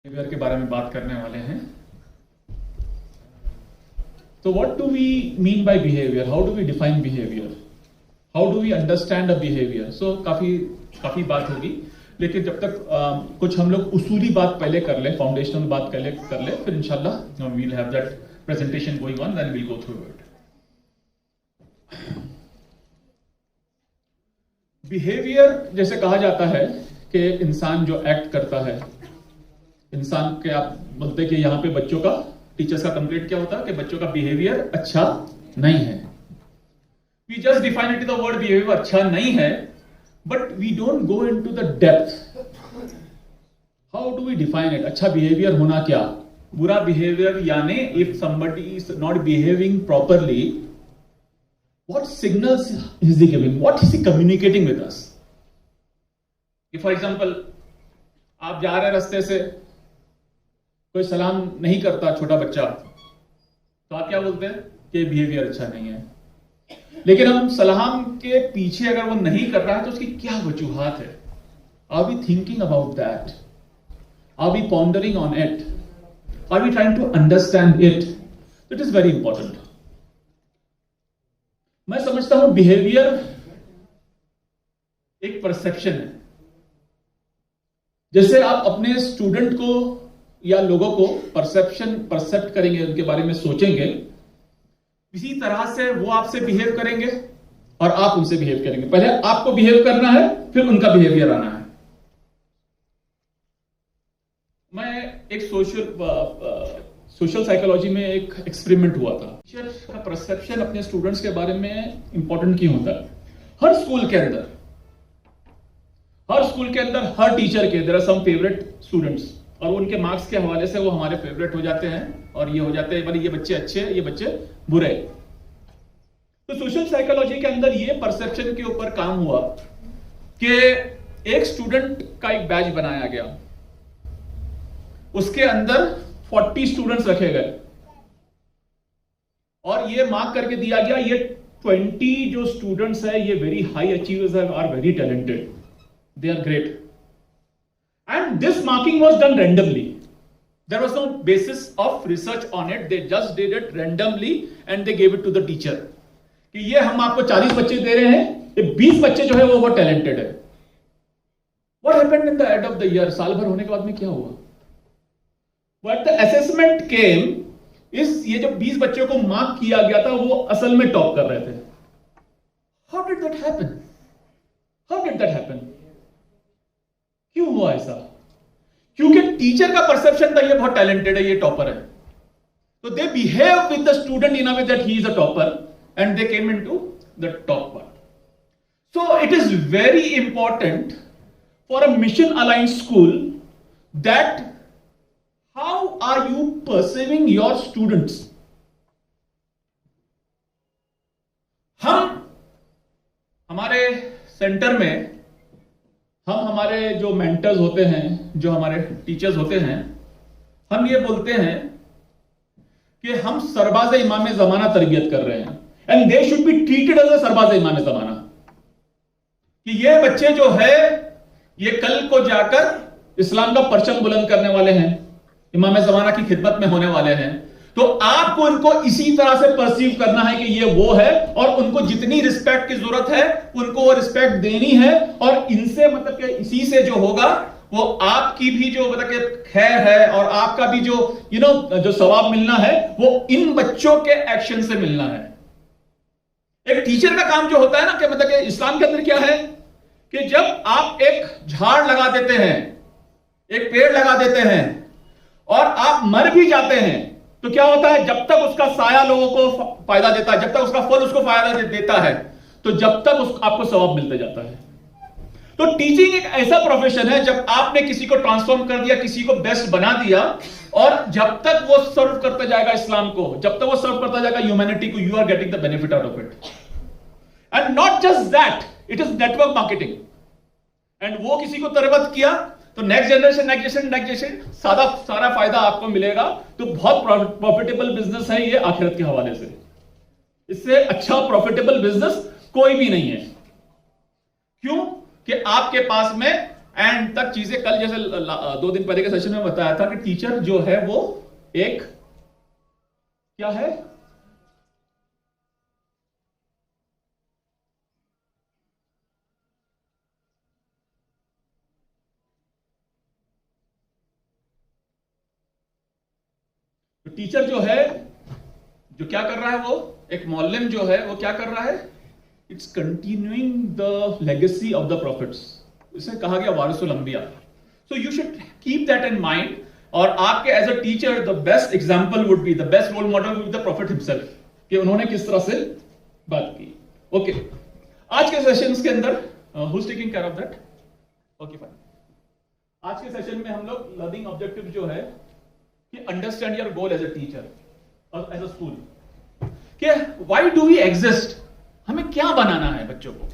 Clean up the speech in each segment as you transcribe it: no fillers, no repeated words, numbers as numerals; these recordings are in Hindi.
बिहेवियर के बारे में बात करने वाले हैं। तो what do we mean by behaviour, how do we define behaviour, how do we understand a behaviour. So काफी बात होगी, लेकिन जब तक कुछ हम लोग उसूली बात पहले कर ले, फाउंडेशनल बात पहले कर ले, फिर इंशाल्लाह we will have that presentation going on, then we will go through it. Behaviour जैसे कहा जाता है कि इंसान जो एक्ट करता है, इंसान के आप बोलते हैं कि यहां पे बच्चों का, टीचर्स का कंप्लेंट क्या होता है कि बच्चों का बिहेवियर अच्छा नहीं है। We just define it the word behaviour अच्छा नहीं है, but we don't go into the depth. How do we define it? अच्छा बिहेवियर होना क्या, बुरा बिहेवियर यानी if somebody is not behaving properly, what signals is he giving, what is he communicating with us? If for example आप जा रहे रास्ते से, कोई सलाम नहीं करता छोटा बच्चा, तो आप क्या बोलते हैं कि बिहेवियर अच्छा नहीं है। लेकिन हम सलाम के पीछे अगर वो नहीं कर रहा है तो उसकी क्या वजूहात है? Are we thinking about that? Are we pondering on it? Are we trying to understand it? It is very important. मैं समझता हूं बिहेवियर एक परसेप्शन है। जैसे आप अपने स्टूडेंट को या लोगों को परसेप्ट करेंगे, उनके बारे में सोचेंगे, इसी तरह से वो आपसे बिहेव करेंगे और आप उनसे बिहेव करेंगे। पहले आपको बिहेव करना है, फिर उनका बिहेवियर आना है। मैं एक सोशल साइकोलॉजी में एक एक्सपेरिमेंट हुआ था। टीचर का परसेप्शन अपने स्टूडेंट्स के बारे में इंपॉर्टेंट क्यों होता है? हर स्कूल के अंदर हर टीचर के there are some favourite students, और उनके मार्क्स के हवाले से वो हमारे फेवरेट हो जाते हैं, और ये हो जाते हैं भाई ये बच्चे अच्छे हैं, ये बच्चे बुरे। तो सोशल साइकोलॉजी के अंदर ये परसेप्शन के ऊपर काम हुआ कि एक स्टूडेंट का एक बैच बनाया गया, उसके अंदर 40 स्टूडेंट्स रखे गए और ये मार्क करके दिया गया ये 20 जो स्टूडेंट्स है ये very high achievers are very talented, they are great, and this marking was done randomly. There was no basis of research on it, they just did it randomly and they gave it to the teacher कि ये हम आपको 40 बच्चे दे रहे हैं, ये 20 बच्चे जो है वो बहुत टैलेंटेड है। What happened in the end of the year? साल भर होने के बाद में क्या हुआ? What the assessment came is ये जो 20 बच्चों को मार्क किया गया था वो असल में टॉप कर रहे थे। How did that happen? How did that happen? क्यों हुआ ऐसा? क्योंकि टीचर का परसेप्शन था ये बहुत टैलेंटेड है, ये टॉपर है, तो they behave with the student in a way that he is a topper and they came into the top part. So it is very important for a mission aligned school that how are you perceiving your students? हमारे सेंटर में हमारे जो मेंटर्स होते हैं, जो हमारे टीचर्स होते हैं, हम ये बोलते हैं कि हम सरबाज इमाम जमाना तरबियत कर रहे हैं, and they should be treated as a सरबाज इमाम जमाना, कि ये बच्चे जो है ये कल को जाकर इस्लाम का परचम बुलंद करने वाले हैं, इमाम ज़माना की खिदमत में होने वाले हैं। तो आपको इनको इसी तरह से परसीव करना है कि ये वो है, और उनको जितनी रिस्पेक्ट की जरूरत है उनको वो रिस्पेक्ट देनी है, और इनसे मतलब कि इसी से जो होगा वो आपकी भी जो मतलब कि खैर है और आपका भी जो जो सवाब मिलना है वो इन बच्चों के एक्शन से मिलना है। एक टीचर का काम जो होता है ना कि मतलब कि इस्लाम के अंदर क्या है कि जब आप एक झाड़ लगा देते हैं, एक पेड़ लगा देते हैं और आप मर भी जाते हैं, तो क्या होता है? जब तक उसका साया लोगों को फायदा देता है, जब तक उसका फल उसको फायदा देता है, तो जब तक आपको सवाब मिलते जाता है। तो टीचिंग एक ऐसा प्रोफेशन है जब आपने किसी को ट्रांसफॉर्म कर दिया, किसी को बेस्ट बना दिया, और जब तक वो सर्व करता जाएगा इस्लाम को, जब तक वो सर्व करता जाएगा ह्यूमैनिटी को, you are getting the benefit out of it. And not just that, it is network marketing. And वो किसी को तरबियत किया तो नेक्स्ट जनरेशन सारा फायदा आपको मिलेगा। तो बहुत प्रॉफिटेबल बिजनेस है ये आखिरत के हवाले से, इससे अच्छा प्रॉफिटेबल बिजनेस कोई भी नहीं है। क्यों? कि आपके पास में एंड तक चीजें कल जैसे 2 दिन पहले के सेशन में बताया था कि टीचर जो है वो एक क्या है, तो टीचर जो है जो क्या कर रहा है, वो एक मौलम जो है वो क्या कर रहा है, it's continuing the legacy of the prophets. इसे कहा गया वारिसुल अंबिया। So you should keep that in mind. और आपके as a teacher the best example would be, the best role model would be the prophet himself, कि उन्होंने किस तरह से बात की। ओके, आज के सेशंस के अंदर who is taking care of that? Okay fine. आज के सेशन में हम लोग लर्निंग ऑब्जेक्टिव जो है कि understand your goal as a teacher और एज अ स्कूल, कि व्हाई डू वी एग्जिस्ट, हमें क्या बनाना है बच्चों को।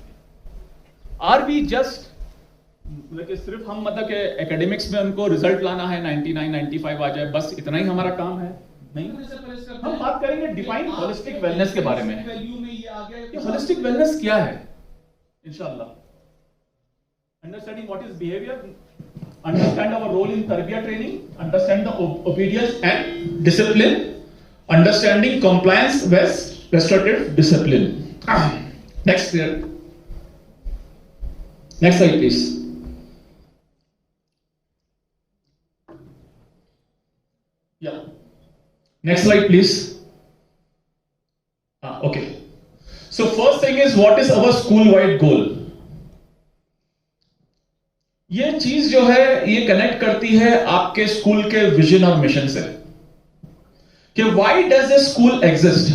आर वी जस्ट सिर्फ हम मतलब के एकेडमिक्स में उनको रिजल्ट लाना है, 99 95 आ जाए, बस इतना ही हमारा काम है? नहीं, हम बात करेंगे डिफाइन होलिस्टिक वेलनेस के बारे में। होलिस्टिक वेलनेस क्या है इंशाल्लाह। Understanding what is behaviour, understand our role in tarbiyah training, understand the obedience and discipline, understanding compliance with restorative discipline. Next here, next slide please. Yeah, next slide please. Okay, so first thing is, what is our school wide goal? ये चीज जो है ये कनेक्ट करती है आपके स्कूल के विजन और मिशन से, कि why does a school exist.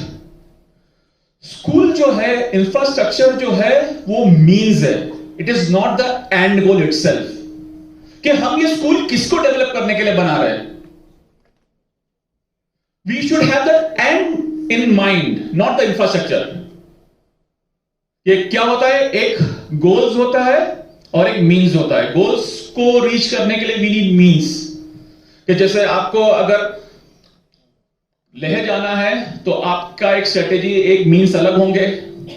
School जो है, इंफ्रास्ट्रक्चर जो है वो मीन्स है, it is not the end goal itself, कि हम ये स्कूल किसको डेवलप करने के लिए बना रहे हैं। We should have the end in mind, not the infrastructure. ये क्या होता है, एक गोल्स होता है और एक मीन्स होता है। गोल्स को रीच करने के लिए वी नीड मीन्स, कि जैसे आपको अगर लेह जाना है तो आपका एक स्ट्रेटेजी, एक मीन्स अलग होंगे।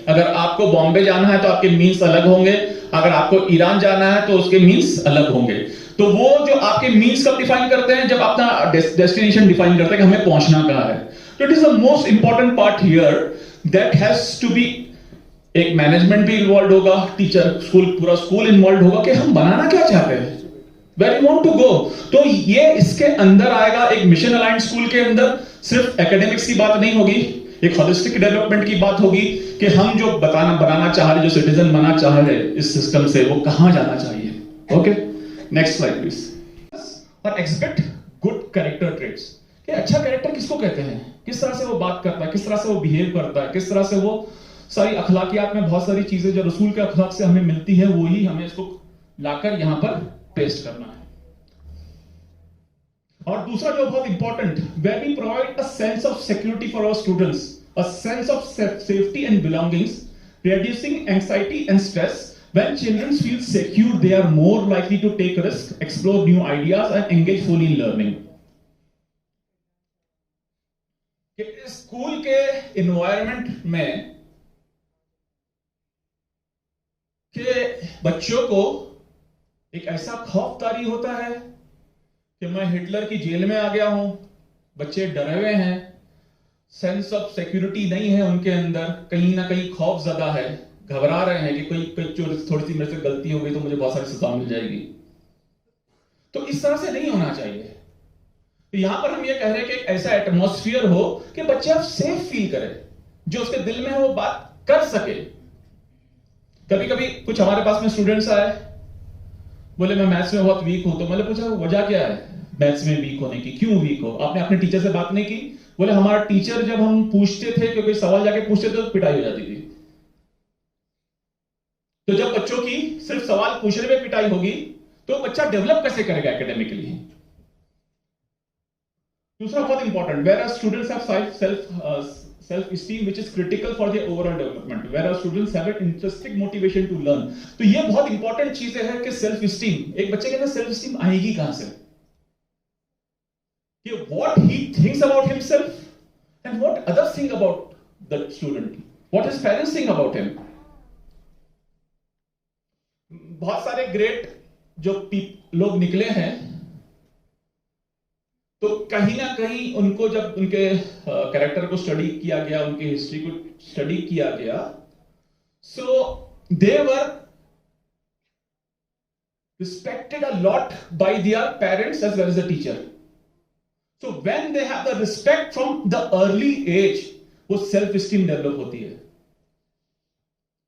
अगर आपको बॉम्बे जाना है तो आपके मीन्स अलग होंगे। अगर आपको ईरान जाना है तो उसके मीन्स अलग होंगे। तो वो जो आपके मीन्स कब डिफाइन करते हैं, जब अपना डेस्टिनेशन डिफाइन करते हैं कि हमें पहुंचना कहां है। तो it is the most important part here, that has to be, एक मैनेजमेंट भी इन्वॉल्व होगा, टीचर, स्कूल, पूरा स्कूल इन्वॉल्व होगा, कि हम बनाना क्या चाहते हैं, where you want to go. तो ये इसके अंदर आएगा, एक मिशन अलाइंड स्कूल के अंदर सिर्फ एकेडमिक्स की बात नहीं होगी, एक होलिस्टिक डेवलपमेंट की बात होगी, कि हम जो बनाना चाह रहे, जो सिटीजन बनना चाह रहे इस सिस्टम से, वो कहां जाना चाहिए। Okay, next slide please. और एक्सपेक्ट गुड कैरेक्टर ट्रेट्स, कि अच्छा कैरेक्टर किसको कहते हैं, किस तरह से वो बात करता है, किस तरह से वो बिहेव करता है, किस तरह से वो सारी अखलाकियात में बहुत सारी चीजें जो रसूल के अखलाक से हमें मिलती है, वो ही हमें इसको लाकर यहां पर पेस्ट करना है। और दूसरा जो बहुत important, where we provide a sense of security for our students, a sense of safety and belongings, reducing anxiety and stress. When children feel secure, they are more likely to take risks, explore new ideas, and engage fully in learning. School के एनवायरनमेंट में कि बच्चों को एक ऐसा खौफ तारी होता है कि मैं हिटलर की जेल में आ गया हूं, बच्चे डरे हुए हैं, सेंस ऑफ सिक्योरिटी नहीं है उनके अंदर, कहीं ना कहीं खौफ ज्यादा है, घबरा रहे हैं कि कोई थोड़ी सी मेरे से गलती हो गई तो मुझे बहुत सारी सजा मिल जाएगी। तो इस तरह से नहीं होना चाहिए। तो यहां पर हम ये कह रहे हैं कि एक ऐसा एटमॉस्फेयर हो कि बच्चे आप सेफ फील करें, जो उसके दिल में है वो बात कर सके। कभी कभी कुछ हमारे पास में स्टूडेंट्स आए, बोले मैं मैथ्स में बहुत वीक हूं। तो मैंने पूछा वजह क्या है मैथ्स में वीक होने की, क्यों वीक हो? आपने अपने टीचर से बात नहीं की? बोले हमारा टीचर जब हम पूछते थे, क्योंकि सवाल जाके पूछते थे तो पिटाई हो जाती थी। तो जब बच्चों की सिर्फ सवाल पूछने में पिटाई होगी तो बच्चा डेवलप कैसे करेगा एकेडमिकली? दूसरा बहुत important, where are students have self-esteem which is critical for their overall development, whereas students have an intrinsic motivation to learn. तो ये बहुत इंपॉर्टेंट चीजें हैं कि सेल्फ स्टीम, एक बच्चे के अंदर सेल्फ स्टीम आएगी कहां से? कि what he thinks about himself and what others think about the student, what his parents think about him. बहुत सारे ग्रेट जो लोग निकले हैं, तो कहीं ना कहीं उनको जब उनके कैरेक्टर को स्टडी किया गया, उनकी हिस्ट्री को स्टडी किया गया, सो दे वर respected a lot by their parents as well as the teacher. So when they have the respect from the early age, वो self esteem develop होती है.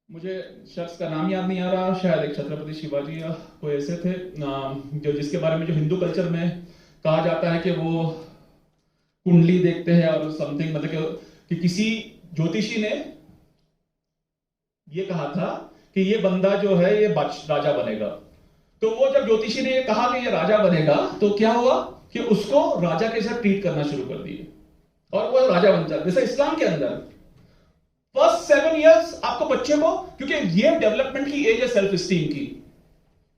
मुझे शख्स का नाम याद नहीं आ रहा, शायद एक छत्रपति शिवाजी या कोई ऐसे थे जो जिसके बारे में जो हिंदू कल्चर में कहा जाता है कि वो कुंडली देखते हैं और समथिंग, मतलब कि किसी ज्योतिषी ने ये कहा था कि ये बंदा जो है ये राजा बनेगा. तो वो जब ज्योतिषी ने ये कहा कि ये राजा बनेगा, तो क्या हुआ कि उसको राजा के साथ ट्रीट करना शुरू कर दिए और वो राजा बन जाता. जैसे इस्लाम के अंदर फर्स्ट 7 years आपको बच्चे को, क्योंकि ये डेवलपमेंट की एज है सेल्फ स्टीम की,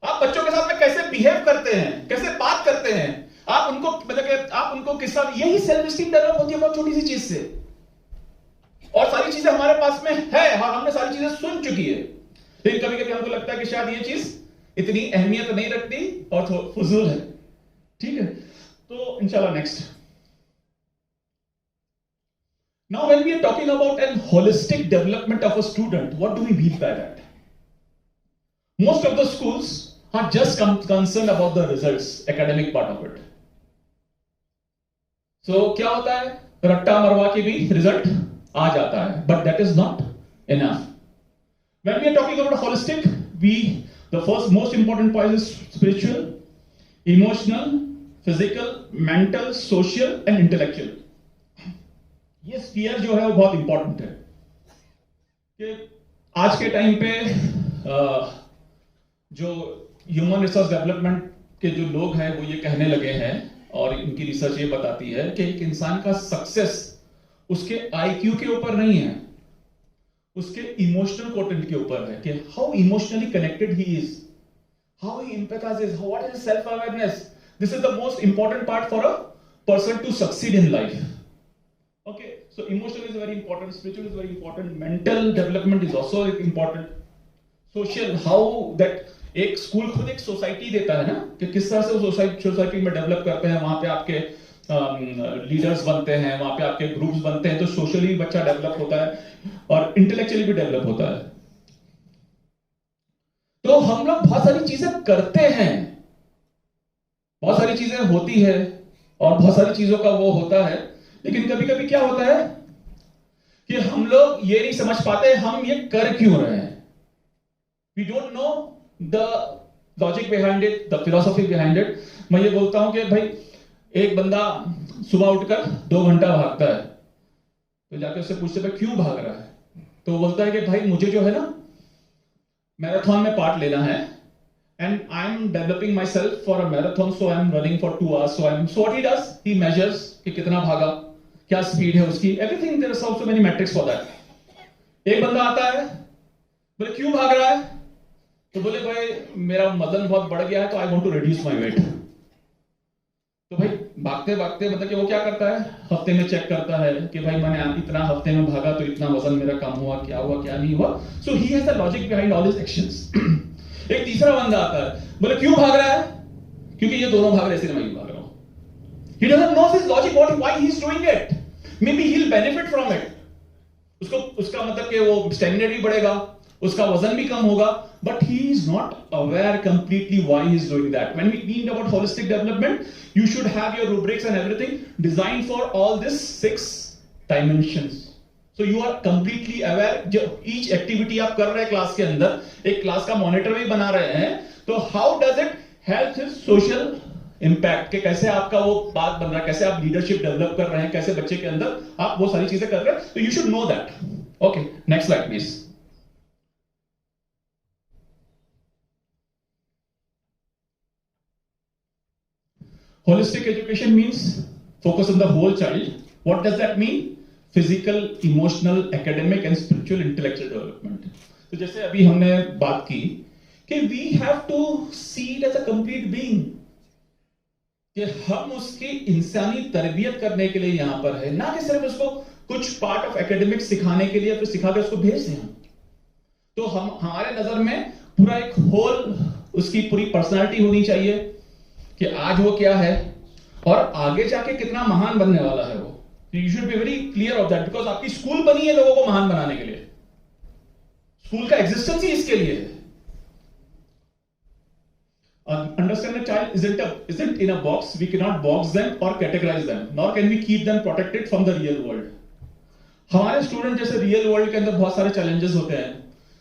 आप बच्चों के साथ में कैसे बिहेव करते हैं, कैसे बात करते हैं, आप उनको मतलब कि आप उनको किस साथ, यही सेल्फ स्टीम डेवलप होती है बहुत छोटी सी चीज से. और सारी चीजें हमारे पास में है, हमने सारी चीजें सुन चुकी है, लेकिन कभी कभी हमको लगता है कि शायद ये चीज इतनी अहमियत नहीं रखती और फजूल है. ठीक है, तो इंशाल्लाह next. Now when we are talking about an holistic development of a student, what do we mean by that? Most of the schools are just concerned about the results, academic part of it. So क्या होता है, रट्टा मरवा के भी रिजल्ट आ जाता है, but that is not enough. When we are talking about holistic, the first most important point is spiritual, emotional, physical, mental, social and intellectual. ये स्फीयर जो है वो बहुत इंपॉर्टेंट है कि आज के टाइम पे जो ह्यूमन रिसोर्स डेवलपमेंट के जो लोग हैं वो ये कहने लगे हैं, और इनकी रिसर्च ये बताती है कि एक इंसान का सक्सेस उसके आईक्यू के ऊपर नहीं है, उसके इमोशनल कोटेंट के ऊपर है कि how emotionally connected he is, how he empathises, what is self awareness. This is the most important part for a person to succeed in life. Okay, so emotional is very important, spiritual is very important, mental development is also important, social, how that एक स्कूल खुद एक सोसाइटी देता है ना कि किस तरह से सोसाइटी में डेवलप करते हैं, वहां पे आपके लीडर्स बनते हैं, वहां पे आपके ग्रुप्स बनते हैं, तो सोशली बच्चा डेवलप होता है और इंटेलेक्चुअली भी डेवलप होता है. तो हम लोग बहुत सारी चीजें करते हैं, बहुत सारी चीजें होती है और बहुत सारी चीजों का वो होता है, लेकिन कभी कभी क्या होता है कि हम लोग ये नहीं समझ पाते हम ये कर क्यों रहे हैं. We don't know the logic behind it, the philosophy behind it. मैं ये बोलता हूं कि भाई एक बंदा सुबह उठकर 2 घंटा भागता है, तो जाके उससे पूछते भाई क्यों भाग रहा है, तो वो बोलता है कि भाई मुझे जो है ना मैराथन में पार्ट लेना है, and I am developing myself for a marathon, so I am running for 2 hours, so what he does, he measures कि कितना भागा, क्या स्पीड है उसकी, everything, there are so many metrics for that. एक बंदा आता है, बोले क्यों भाग रहा है, तो बोले भाई मेरा वजन बहुत बढ़ गया है, तो I want to reduce my weight. तो भाई भागते भागते मतलब कि वो क्या करता है, हफ्ते में चेक करता है कि भाई मैंने इतना हफ्ते में भागा तो इतना वजन मेरा कम हुआ क्या नहीं हुआ. So he has the logic behind all his actions. एक तीसरा बंदा आता है, बोले क्यों भाग रहा है, क्योंकि ये दोनों भाग रहे हैं, मैं भाग रहा हूं. He doesn't know his logic why he is doing it. May be he will benefit from it. उसका मतलब कि वो स्टैमिना भी बढ़ेगा, उसका वजन भी कम होगा, but he is not aware completely why he is doing that. When we mean about holistic development, you should have your rubrics and everything designed for all these 6 dimensions. So you are completely aware. जो each activity आप कर रहे हैं क्लास के अंदर, एक क्लास का मॉनिटर भी बना रहे हैं, तो how does it help his social impact, कि कैसे आपका वो बात बन रहा है, कैसे आप लीडरशिप डेवलप कर रहे हैं, कैसे बच्चे के अंदर आप वो सारी चीजें कर रहे हैं, तो you should know that. Okay, next slide please. Holistic education means focus on the whole child. What does that mean? Physical, emotional, academic and spiritual, intellectual development. तो जैसे अभी हमने बात की कि we have to see it as a complete being, कि हम उसकी इंसानी तरबियत करने के लिए यहां पर है, ना कि सिर्फ उसको कुछ पार्ट ऑफ एकेडमिक सिखाने के लिए फिर सिखा कर उसको भेज दें. तो हम हमारे नजर में पूरा एक होल उसकी पूरी पर्सनालिटी होनी चाहिए कि आज वो क्या है और आगे जाके कितना महान बनने वाला है वो। You should be very clear of that, because आपकी स्कूल बनी है लोगों को महान बनाने के लिए। स्कूल का एग्जिस्टेंस ही इसके लिए है। Understand a child isn't in a box. We cannot box them or categorize them, nor can we keep them protected from the real world. हमारे स्टूडेंट जैसे रियल वर्ल्ड के अंदर बहुत सारे चैलेंजेस होते हैं.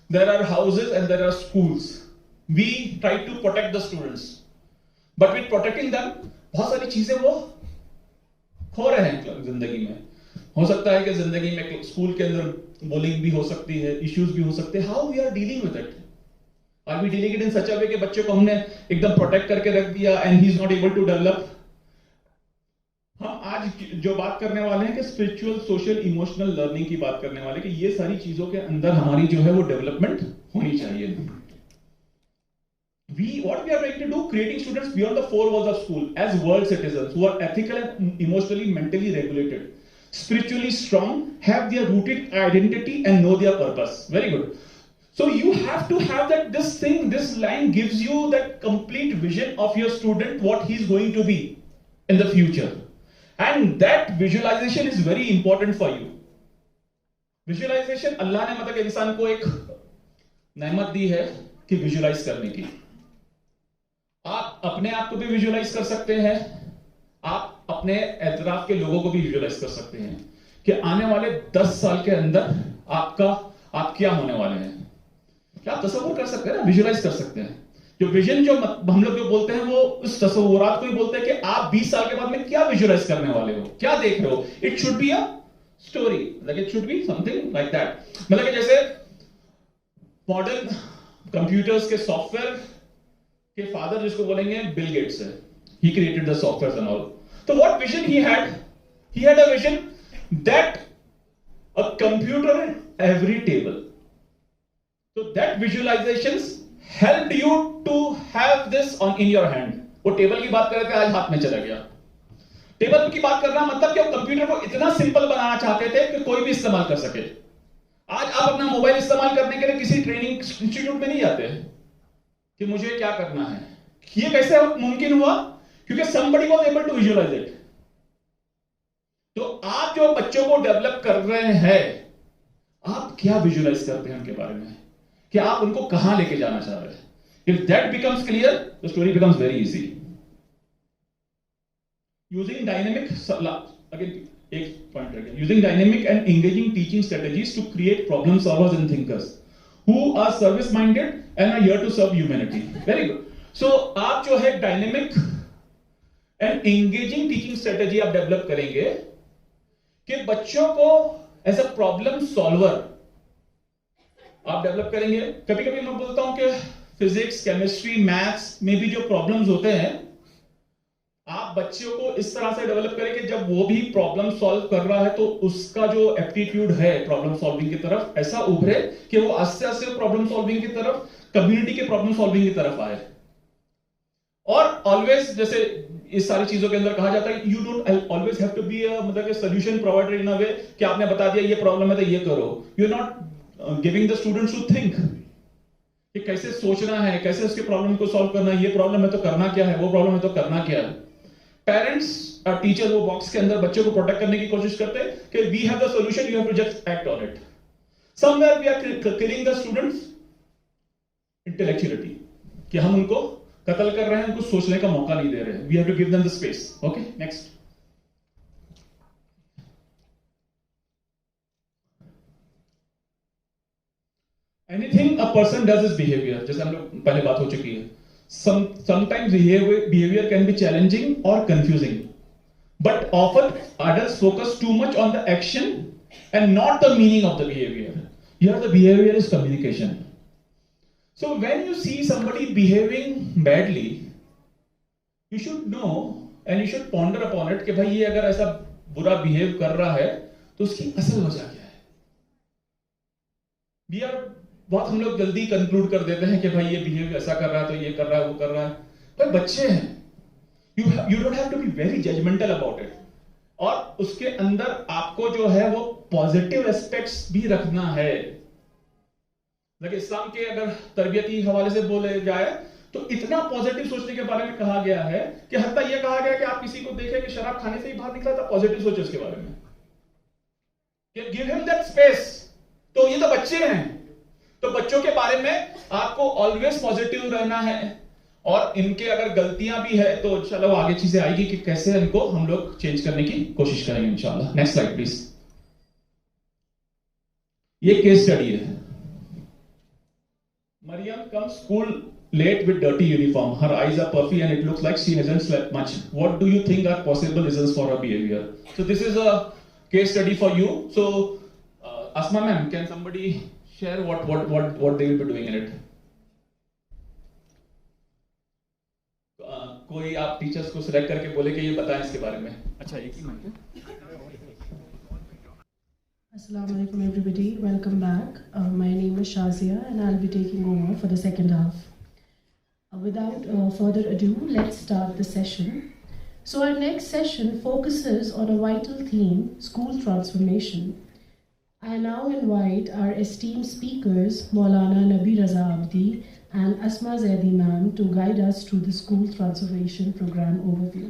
There are houses and there are schools. We try to protect the students, but with protecting them, बहुत सारी चीजें वो खो रहे हैं जिंदगी में. हो सकता है कि जिंदगी में स्कूल के अंदर बुलिंग भी हो सकती है, इश्यूज भी हो सकते हैं. How we are dealing with it? Are we dealing it in such a way कि बच्चे को हमने एकदम प्रोटेक्ट करके रख दिया and he is not able to develop? हम आज जो बात करने वाले हैं कि स्पिरिचुअल, सोशल, इमोशनल लर्निंग की बात करने वाले कि ये सारी चीजों के अंदर हमारी जो है वो डेवलपमेंट होनी चाहिए. What we are trying to do, creating students beyond the four walls of school as world citizens who are ethical and emotionally, mentally regulated, spiritually strong, have their rooted identity and know their purpose. Very good. So you have to have that, this line gives you that complete vision of your student, what he's going to be in the future. And that visualization is very important for you. Visualization, अल्लाह ने मतलब इंसान को एक नेमत दी है कि विजुलाइज करने की. आप अपने आप को भी विजुलाइज कर सकते हैं, आप अपने एतराफ के लोगों को भी विजुलाइज कर सकते हैं कि आने वाले 10 साल के अंदर आप क्या होने वाले हैं. क्या आप तस्वीर कर सकते हैं ना, विजुलाइज कर सकते हैं. जो विजन जो हम लोग जो बोलते हैं वो उस तस्वीरात को ही बोलते हैं कि आप 20 साल के बाद में क्या विजुलाइज करने वाले हो, क्या देख रहे हो. It should be a story, like it should be something like that. मतलब कि जैसे मॉडर्न कंप्यूटर्स के सॉफ्टवेयर के फादर जिसको बोलेंगे बिल गेट्स है. He created the software and all. तो what vision he had a vision that a computer in every table. So that visualizations helped you to have this in your hand. वो टेबल की बात कर रहे थे, आज हाथ में चला गया. टेबल की बात करना मतलब कि कंप्यूटर को इतना सिंपल बनाना चाहते थे कि कोई भी इस्तेमाल कर सके. आज आप अपना मोबाइल इस्तेमाल करने के लिए किसी ट्रेनिंग इंस्टीट्यूट में नहीं जाते कि मुझे क्या करना है. ये कैसे मुमकिन हुआ? क्योंकि somebody was able to visualize it. तो आप जो बच्चों को डेवलप कर रहे हैं, आप क्या विजुलाइज करते हैं उनके बारे में कि आप उनको कहां लेके जाना चाह रहे हैं. If that becomes clear, the story becomes very easy. Using dynamic, again, एक point रह गया. Using dynamic and engaging teaching strategies to create problem solvers and thinkers who are service minded and are here to serve humanity. Very good. So आप जो है dynamic and engaging teaching strategy आप डेवलप करेंगे कि बच्चों को as a problem solver आप डेवलप करेंगे. कभी कभी मैं बोलता हूं कि फिजिक्स, केमिस्ट्री, मैथ्स में भी जो प्रॉब्लम्स होते हैं, आप बच्चों को इस तरह से डेवलप करें कि जब वो भी प्रॉब्लम सॉल्व कर रहा है तो उसका जो एप्टीट्यूड है प्रॉब्लम सॉल्विंग की तरफ ऐसा उभरे कि वो आस्ते आस्ते प्रॉब्लम सॉल्विंग की तरफ, कम्युनिटी के प्रॉब्लम सॉल्विंग की तरफ आए. और ऑलवेज जैसे इस सारी चीजों के अंदर कहा जाता है, you don't always have to be मतलब solution provider in a way कि आपने बता दिया ये प्रॉब्लम है तो ये करो. You are not giving the students to think कि कैसे सोचना है, कैसे उसके प्रॉब्लम को सॉल्व करना है. ये प्रॉब्लम है तो करना क्या है, वो प्रॉब्लम है तो करना क्या है. पेरेंट्स और टीचर वो बॉक्स के अंदर बच्चों को प्रोटेक्ट करने की कोशिश करते हैं कि we have the solution, you have to just act on it. Somewhere we are killing the students intellectuality कि हम उनको कत्ल कर रहे हैं, उनको सोचने का मौका नहीं दे रहे हैं. We have to give them the space. Okay, next. Anything a person does is behavior. जैसे हम लोग पहले बात हो चुकी है. Sometimes behavior can be challenging or confusing, but often adults focus too much on the action and not the meaning of the behavior. Here the behavior is communication. So when you see somebody behaving badly, you should know and you should ponder upon it कि भाई ये अगर ऐसा बुरा behave कर रहा है तो उसकी असल वजह क्या है. We are बहुत हम लोग जल्दी कंक्लूड कर देते हैं कि भाई ये बिहेव ऐसा कर रहा है तो ये कर रहा है, वो कर रहा है. भाई बच्चे हैं, you don't have to be very judgmental about it. और उसके अंदर आपको जो है वो पॉजिटिव एस्पेक्ट्स भी रखना है. देखिए इस्लाम के अगर तरबियती हवाले से बोले जाए तो इतना पॉजिटिव सोचने के बारे में कहा गया है कि हत्ता यह कहा गया कि आप किसी को देखें कि शराब खाने से ही बाहर निकला था, पॉजिटिव सोचे उसके बारे में, गिव हिम दैट स्पेस। तो ये तो बच्चे हैं, तो बच्चों के बारे में आपको ऑलवेज पॉजिटिव रहना है, और इनके अगर गलतियां भी है तो चलो आगे चीजें आएगी कि कैसे इनको हम लोग चेंज करने की कोशिश करेंगे इंशाल्लाह। Next slide please. ये केस स्टडी है। Mariam comes school late with dirty uniform. Her eyes are puffy and it looks like she hasn't slept much. What do you think are possible reasons for her behavior? So this is a case study for you. So Asma ma'am, can somebody share what they will be doing in it? कोई आप टीचर्स को सिलेक्ट करके बोले कि ये बताएं इसके बारे में। अच्छा, एक ही minute. Assalamu alaikum everybody, welcome back. My name is Shazia and I'll be taking over for the second half. Without further ado, let's start the session. So our next session focuses on a vital theme, school transformation. I now invite our esteemed speakers, Maulana Nabi Raza Abdi and Asma Zaidi ma'am, to guide us through the school transformation program overview.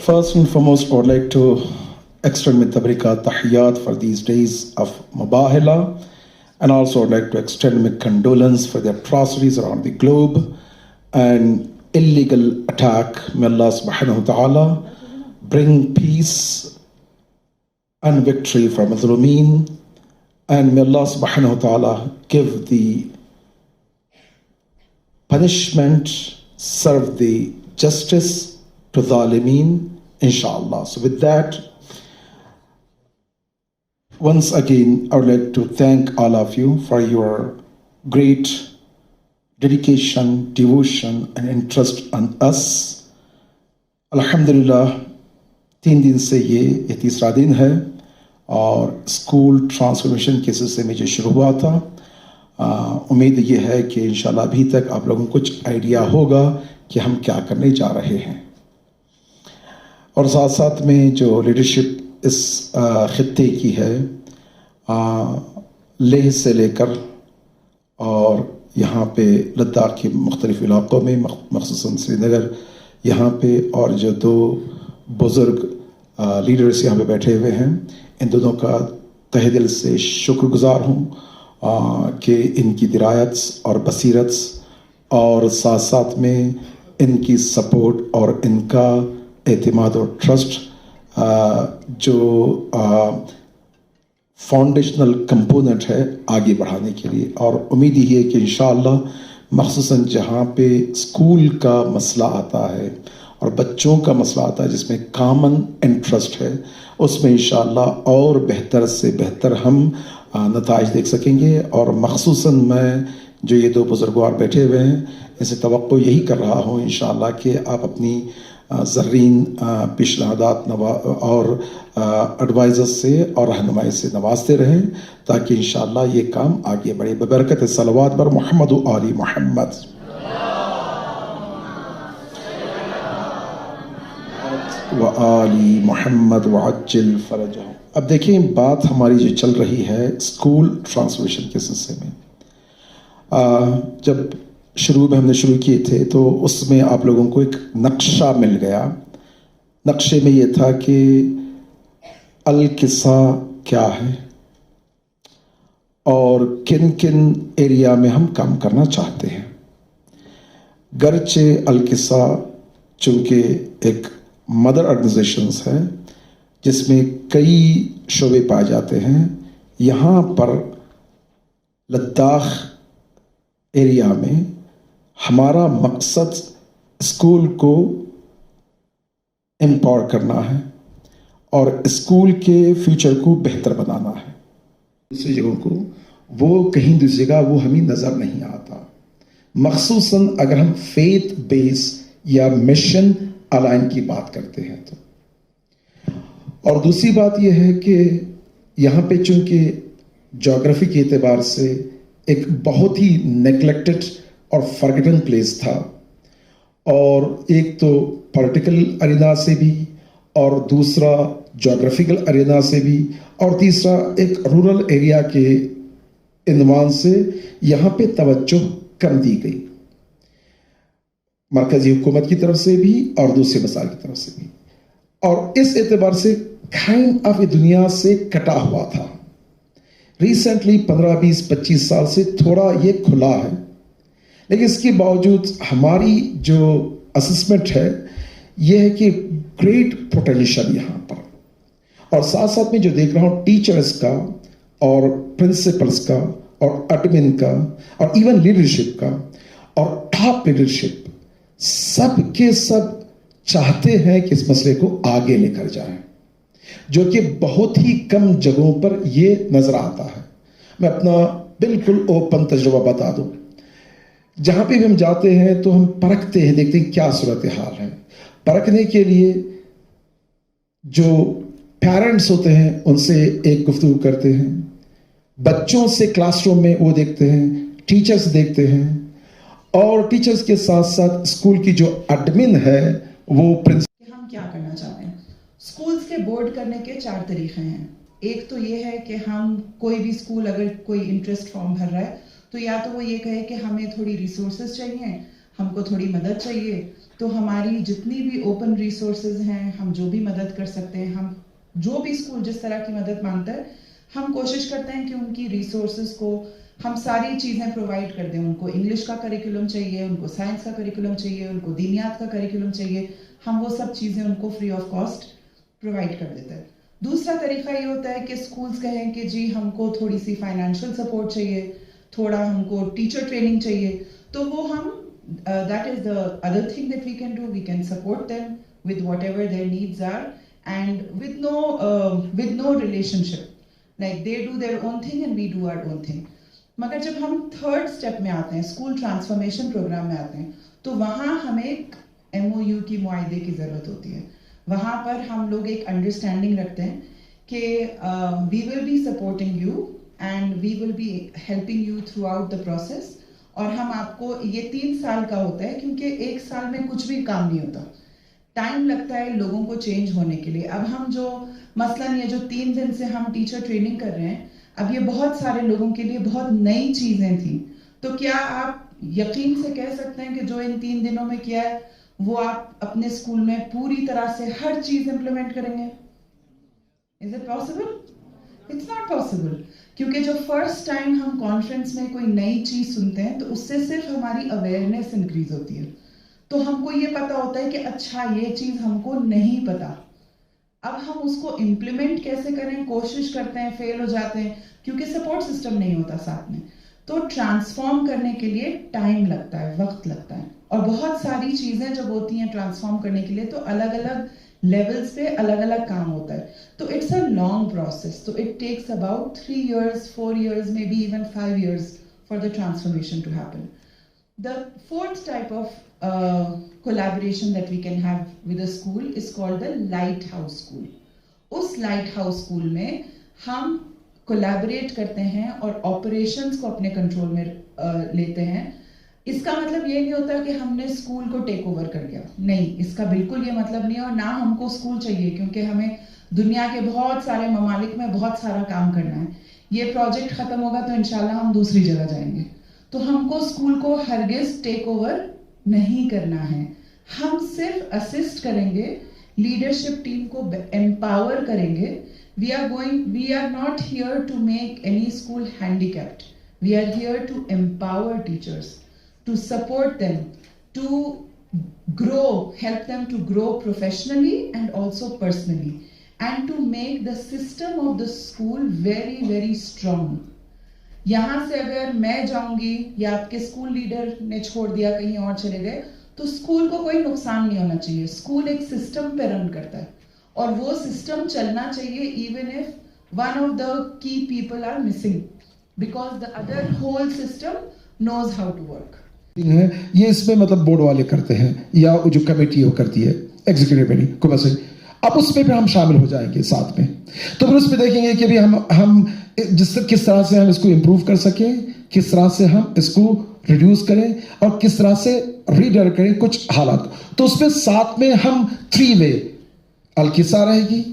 First and foremost, I would like to extend my tabrika tahiyat for these days of Mubahila, and also I'd like to extend my condolence for the atrocities around the globe and illegal attack. May Allah subhanahu wa ta'ala bring peace and victory for Mazlumeen, and may Allah subhanahu wa ta'ala give the punishment, serve the justice to Zalimeen, inshallah. So with that, once again, I would like to thank all of you for your great dedication, devotion, and interest in us. Alhamdulillah, 3 दिन से ये तीसरा दिन है और स्कूल ट्रांसफॉर्मेशन के सिलसिले में जो शुरू हुआ था, उम्मीद ये है कि इंशाल्लाह अभी तक आप लोगों को कुछ आइडिया होगा कि हम क्या करने जा रहे हैं। और साथ साथ में जो लीडरशिप इस खित्ते की है, लेह से लेकर और यहाँ पे लद्दाख के मुख्तलिफ इलाक़ों में, मख़सूसन श्रीनगर यहाँ पे, और जो 2 बुज़ुर्ग लीडर्स यहाँ पे बैठे हुए हैं, इन दोनों का तहे दिल से शुक्रगुज़ार हूँ कि इनकी दिरायत और बसीरत और साथ साथ में इनकी सपोर्ट और इनका एतमाद और ट्रस्ट जो फाउंडेशनल कंपोनेंट है आगे बढ़ाने के लिए। और उम्मीद ही है कि इंशाअल्लाह मख़सूसन जहाँ पे स्कूल का मसला आता है और बच्चों का मसला आता है जिसमें कॉमन इंटरेस्ट है, उसमें इंशाअल्लाह और बेहतर से बेहतर हम नताइज देख सकेंगे। और मख़सूसन मैं जो ये 2 बुज़ुर्गवार बैठे हुए हैं, इनसे तवक्को यही कर रहा हूँ इंशाअल्लाह कि आप अपनी ज़र्रीन पेशनहादात और एडवाइज़र्स से और रहनुमाई से नवाजते रहें ताकि इंशाअल्लाह ये काम आगे बढ़े। बबरकत सलवात बर मोहम्मद व आली मोहम्मद व आली मोहम्मद व अज्जिल फरजहु। अब देखिए, बात हमारी जो चल रही है स्कूल ट्रांसफॉर्मेशन के सिलसिले में, जब शुरू में हमने शुरू किए थे तो उसमें आप लोगों को एक नक्शा मिल गया। नक्शे में ये था कि अल-किस्सा क्या है और किन किन एरिया में हम काम करना चाहते हैं। गर्चे अल-किस्सा चूँकि एक मदर ऑर्गेनाइजेशंस है जिसमें कई शोबे पाए जाते हैं, यहाँ पर लद्दाख एरिया में हमारा मकसद स्कूल को एम्पावर करना है और स्कूल के फ्यूचर को बेहतर बनाना है। दूसरी जगहों को वो कहीं दूसरी जगह वो हमें नज़र नहीं आता। मखसूसन अगर हम फेथ बेस या मिशन अलाइन की बात करते हैं तो। और दूसरी बात यह है कि यहाँ पे चूंकि ज्योग्राफी के एतबार से एक बहुत ही नेग्लेक्टेड और फॉरगेटन प्लेस था, और एक तो पॉलिटिकल अरेना से भी, और दूसरा ज्योग्राफिकल अरेना से भी, और तीसरा एक रूरल एरिया के इन्वान से यहाँ पे तवज्जो कम दी गई, मरकजी हुकूमत की तरफ से भी और दूसरे मसाइल की तरफ से भी। और इस एतबार से काइंड ऑफ दुनिया से कटा हुआ था। रिसेंटली 15, 20, 25 साल से थोड़ा ये खुला है, लेकिन इसके बावजूद हमारी जो असेसमेंट है ये है कि ग्रेट पोटेंशियल यहाँ पर, और साथ साथ में जो देख रहा हूँ टीचर्स का और प्रिंसिपल्स का और एडमिन का और इवन लीडरशिप का और टॉप लीडरशिप, सब के सब चाहते हैं कि इस मसले को आगे लेकर जाएं, जो कि बहुत ही कम जगहों पर ये नजर आता है। मैं अपना बिल्कुल ओपन तजुर्बा बता दूं, जहां पे भी हम जाते हैं तो हम परखते हैं, देखते हैं क्या सूरत हाल है। परखने के लिए जो पेरेंट्स होते हैं उनसे एक गुफ्तगू करते हैं, बच्चों से क्लासरूम में वो देखते हैं, टीचर्स देखते हैं, और टीचर्स के साथ साथ स्कूल की जो एडमिन है वो प्रिंसिपल। हम क्या करना चाहते हैं? स्कूल्स के बोर्ड करने के 4 तरीके हैं। एक तो ये है कि हम कोई भी स्कूल अगर कोई इंटरेस्ट फॉर्म भर रहा है तो या तो वो ये कहे कि हमें थोड़ी रिसोर्सेज चाहिए, हमको थोड़ी मदद चाहिए, तो हमारी जितनी भी ओपन रिसोर्सेज हैं, हम जो भी मदद कर सकते हैं, हम जो भी स्कूल जिस तरह की मदद मांगता है, हम कोशिश करते हैं कि उनकी रिसोर्सेज को हम सारी चीज़ें प्रोवाइड कर दें। उनको इंग्लिश का करिकुलम चाहिए, उनको साइंस का करिकुलम चाहिए, उनको दीनियात का करिकुलम चाहिए, हम वो सब चीज़ें उनको फ्री ऑफ कॉस्ट प्रोवाइड कर देते हैं। दूसरा तरीका ये होता है कि स्कूल्स कहें कि जी हमको थोड़ी सी फाइनेंशियल सपोर्ट चाहिए, थोड़ा हमको टीचर ट्रेनिंग चाहिए, तो वो हम that is the other thing that we can do, we can support them with whatever their needs are and with no relationship, like they do their own thing and we do our own thing. मगर जब हम 3rd स्टेप में आते हैं, स्कूल ट्रांसफॉर्मेशन प्रोग्राम में आते हैं, तो वहाँ हमें एक MOU की मुआहदे की ज़रूरत होती है। वहाँ पर हम लोग एक अंडरस्टैंडिंग रखते हैं कि we will be supporting you and we will be helping you throughout the process, और हम आपको, ये 3 साल का होता है क्योंकि 1 साल में कुछ भी काम नहीं होता, टाइम लगता है लोगों को चेंज होने के लिए। अब हम जो मसलन ये जो 3 दिन से हम टीचर ट्रेनिंग कर रहे हैं, अब ये बहुत सारे लोगों के लिए बहुत नई चीजें थी, तो क्या आप यकीन से कह सकते हैं कि जो इन 3 दिनों में किया है वो आप अपने स्कूल में पूरी तरह से हर चीज इंप्लीमेंट करेंगे? Is it possible? It's not possible, क्योंकि जो फर्स्ट टाइम हम कॉन्फ्रेंस में कोई नई चीज सुनते हैं तो उससे सिर्फ हमारी अवेयरनेस इंक्रीज होती है, तो हमको ये पता होता है कि अच्छा ये चीज हमको नहीं पता, अब हम उसको इम्प्लीमेंट कैसे करें, कोशिश करते हैं, फेल हो जाते हैं क्योंकि सपोर्ट सिस्टम नहीं होता साथ में। तो ट्रांसफॉर्म करने के लिए टाइम लगता है, वक्त लगता है, और बहुत सारी चीजें जब होती हैं ट्रांसफॉर्म करने के लिए तो अलग अलग लेवल्स पे अलग अलग काम होता है, तो इट्स अ लॉन्ग प्रोसेस, तो it takes about 3 years, 4 years, maybe even 5 years for the transformation to happen. The 4th type of collaboration that we can have with a school is called the lighthouse school. उस lighthouse school में हम कोलैबोरेट करते हैं और ऑपरेशंस को अपने कंट्रोल में लेते हैं। इसका मतलब ये नहीं होता कि हमने स्कूल को टेक ओवर कर लिया, नहीं, इसका बिल्कुल ये मतलब नहीं है, और ना हमको स्कूल चाहिए, क्योंकि हमें दुनिया के बहुत सारे ममालिक में बहुत सारा काम करना है। ये प्रोजेक्ट खत्म होगा तो इंशाल्लाह हम दूसरी जगह जाएंगे, तो हमको स्कूल को हरगिज टेक ओवर नहीं करना है, हम सिर्फ असिस्ट करेंगे, लीडरशिप टीम को एम्पावर करेंगे। We are not here to make any school handicapped. We are here to empower teachers, to support them, to grow, help them to grow professionally and also personally, and to make the system of the school very, very strong. यहाँ से अगर मैं जाऊंगी या आपके स्कूल लीडर ने छोड़ दिया, कहीं और चले गए, तो स्कूल को कोई नुकसान नहीं होना चाहिए। स्कूल एक सिस्टम पे रन करता है और वो सिस्टम चलना चाहिए even if one of the key people are missing, because the other whole system knows how to work. ये इसमें मतलब बोर्ड वाले करते हैं या जो कमेटी वो करती है, एग्जीक्यूटिव कमेटी को से, अब उसमें भी हम शामिल हो जाएंगे साथ में। तो फिर उसमें देखेंगे कि भी हम किस तरह से हम इसको इम्प्रूव कर सकें, किस तरह से हम इसको रिड्यूस करें और किस तरह से रीडायरेक्ट करें कुछ हालात। तो उसमें साथ में हम 3 वे, अलकिसा रहेगी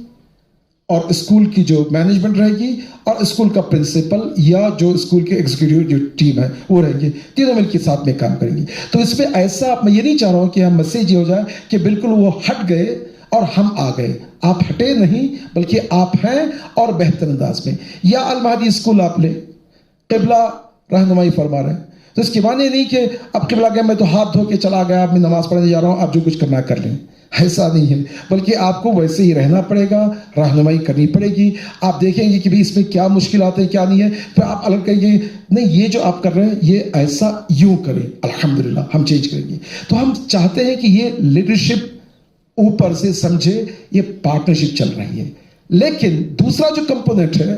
और स्कूल की जो मैनेजमेंट रहेगी और स्कूल का प्रिंसिपल या जो स्कूल के एग्जीक्यूटिव जो टीम है वो रहेंगे, तीनों मिलकर साथ में काम करेंगे। तो इसमें ऐसा मैं ये नहीं चाह रहा हूं कि हम मैसेज ये हो जाए कि बिल्कुल वो हट गए और हम आ गए। आप हटे नहीं, बल्कि आप हैं और बेहतर अंदाज में। या अल-महदी स्कूल आप ले, क़िबला रहनुमाई फरमा रहे हैं, तो इसके माने नहीं कि अब क़िबला गया मैं तो हाथ धो के चला गया, अब मैं नमाज पढ़ने जा रहा हूं, आप जो कुछ करना कर लें, ऐसा नहीं है। बल्कि आपको वैसे ही रहना पड़ेगा, रहनुमाई करनी पड़ेगी। आप देखेंगे कि भाई इसमें क्या मुश्किल आते हैं क्या नहीं है, फिर आप अलग कहेंगे नहीं ये जो आप कर रहे हैं ये ऐसा यूं करें, अल्हम्दुलिल्लाह हम चेंज करेंगे। तो हम चाहते हैं कि ये लीडरशिप ऊपर से समझे, ये पार्टनरशिप चल रही है। लेकिन दूसरा जो कंपोनेंट है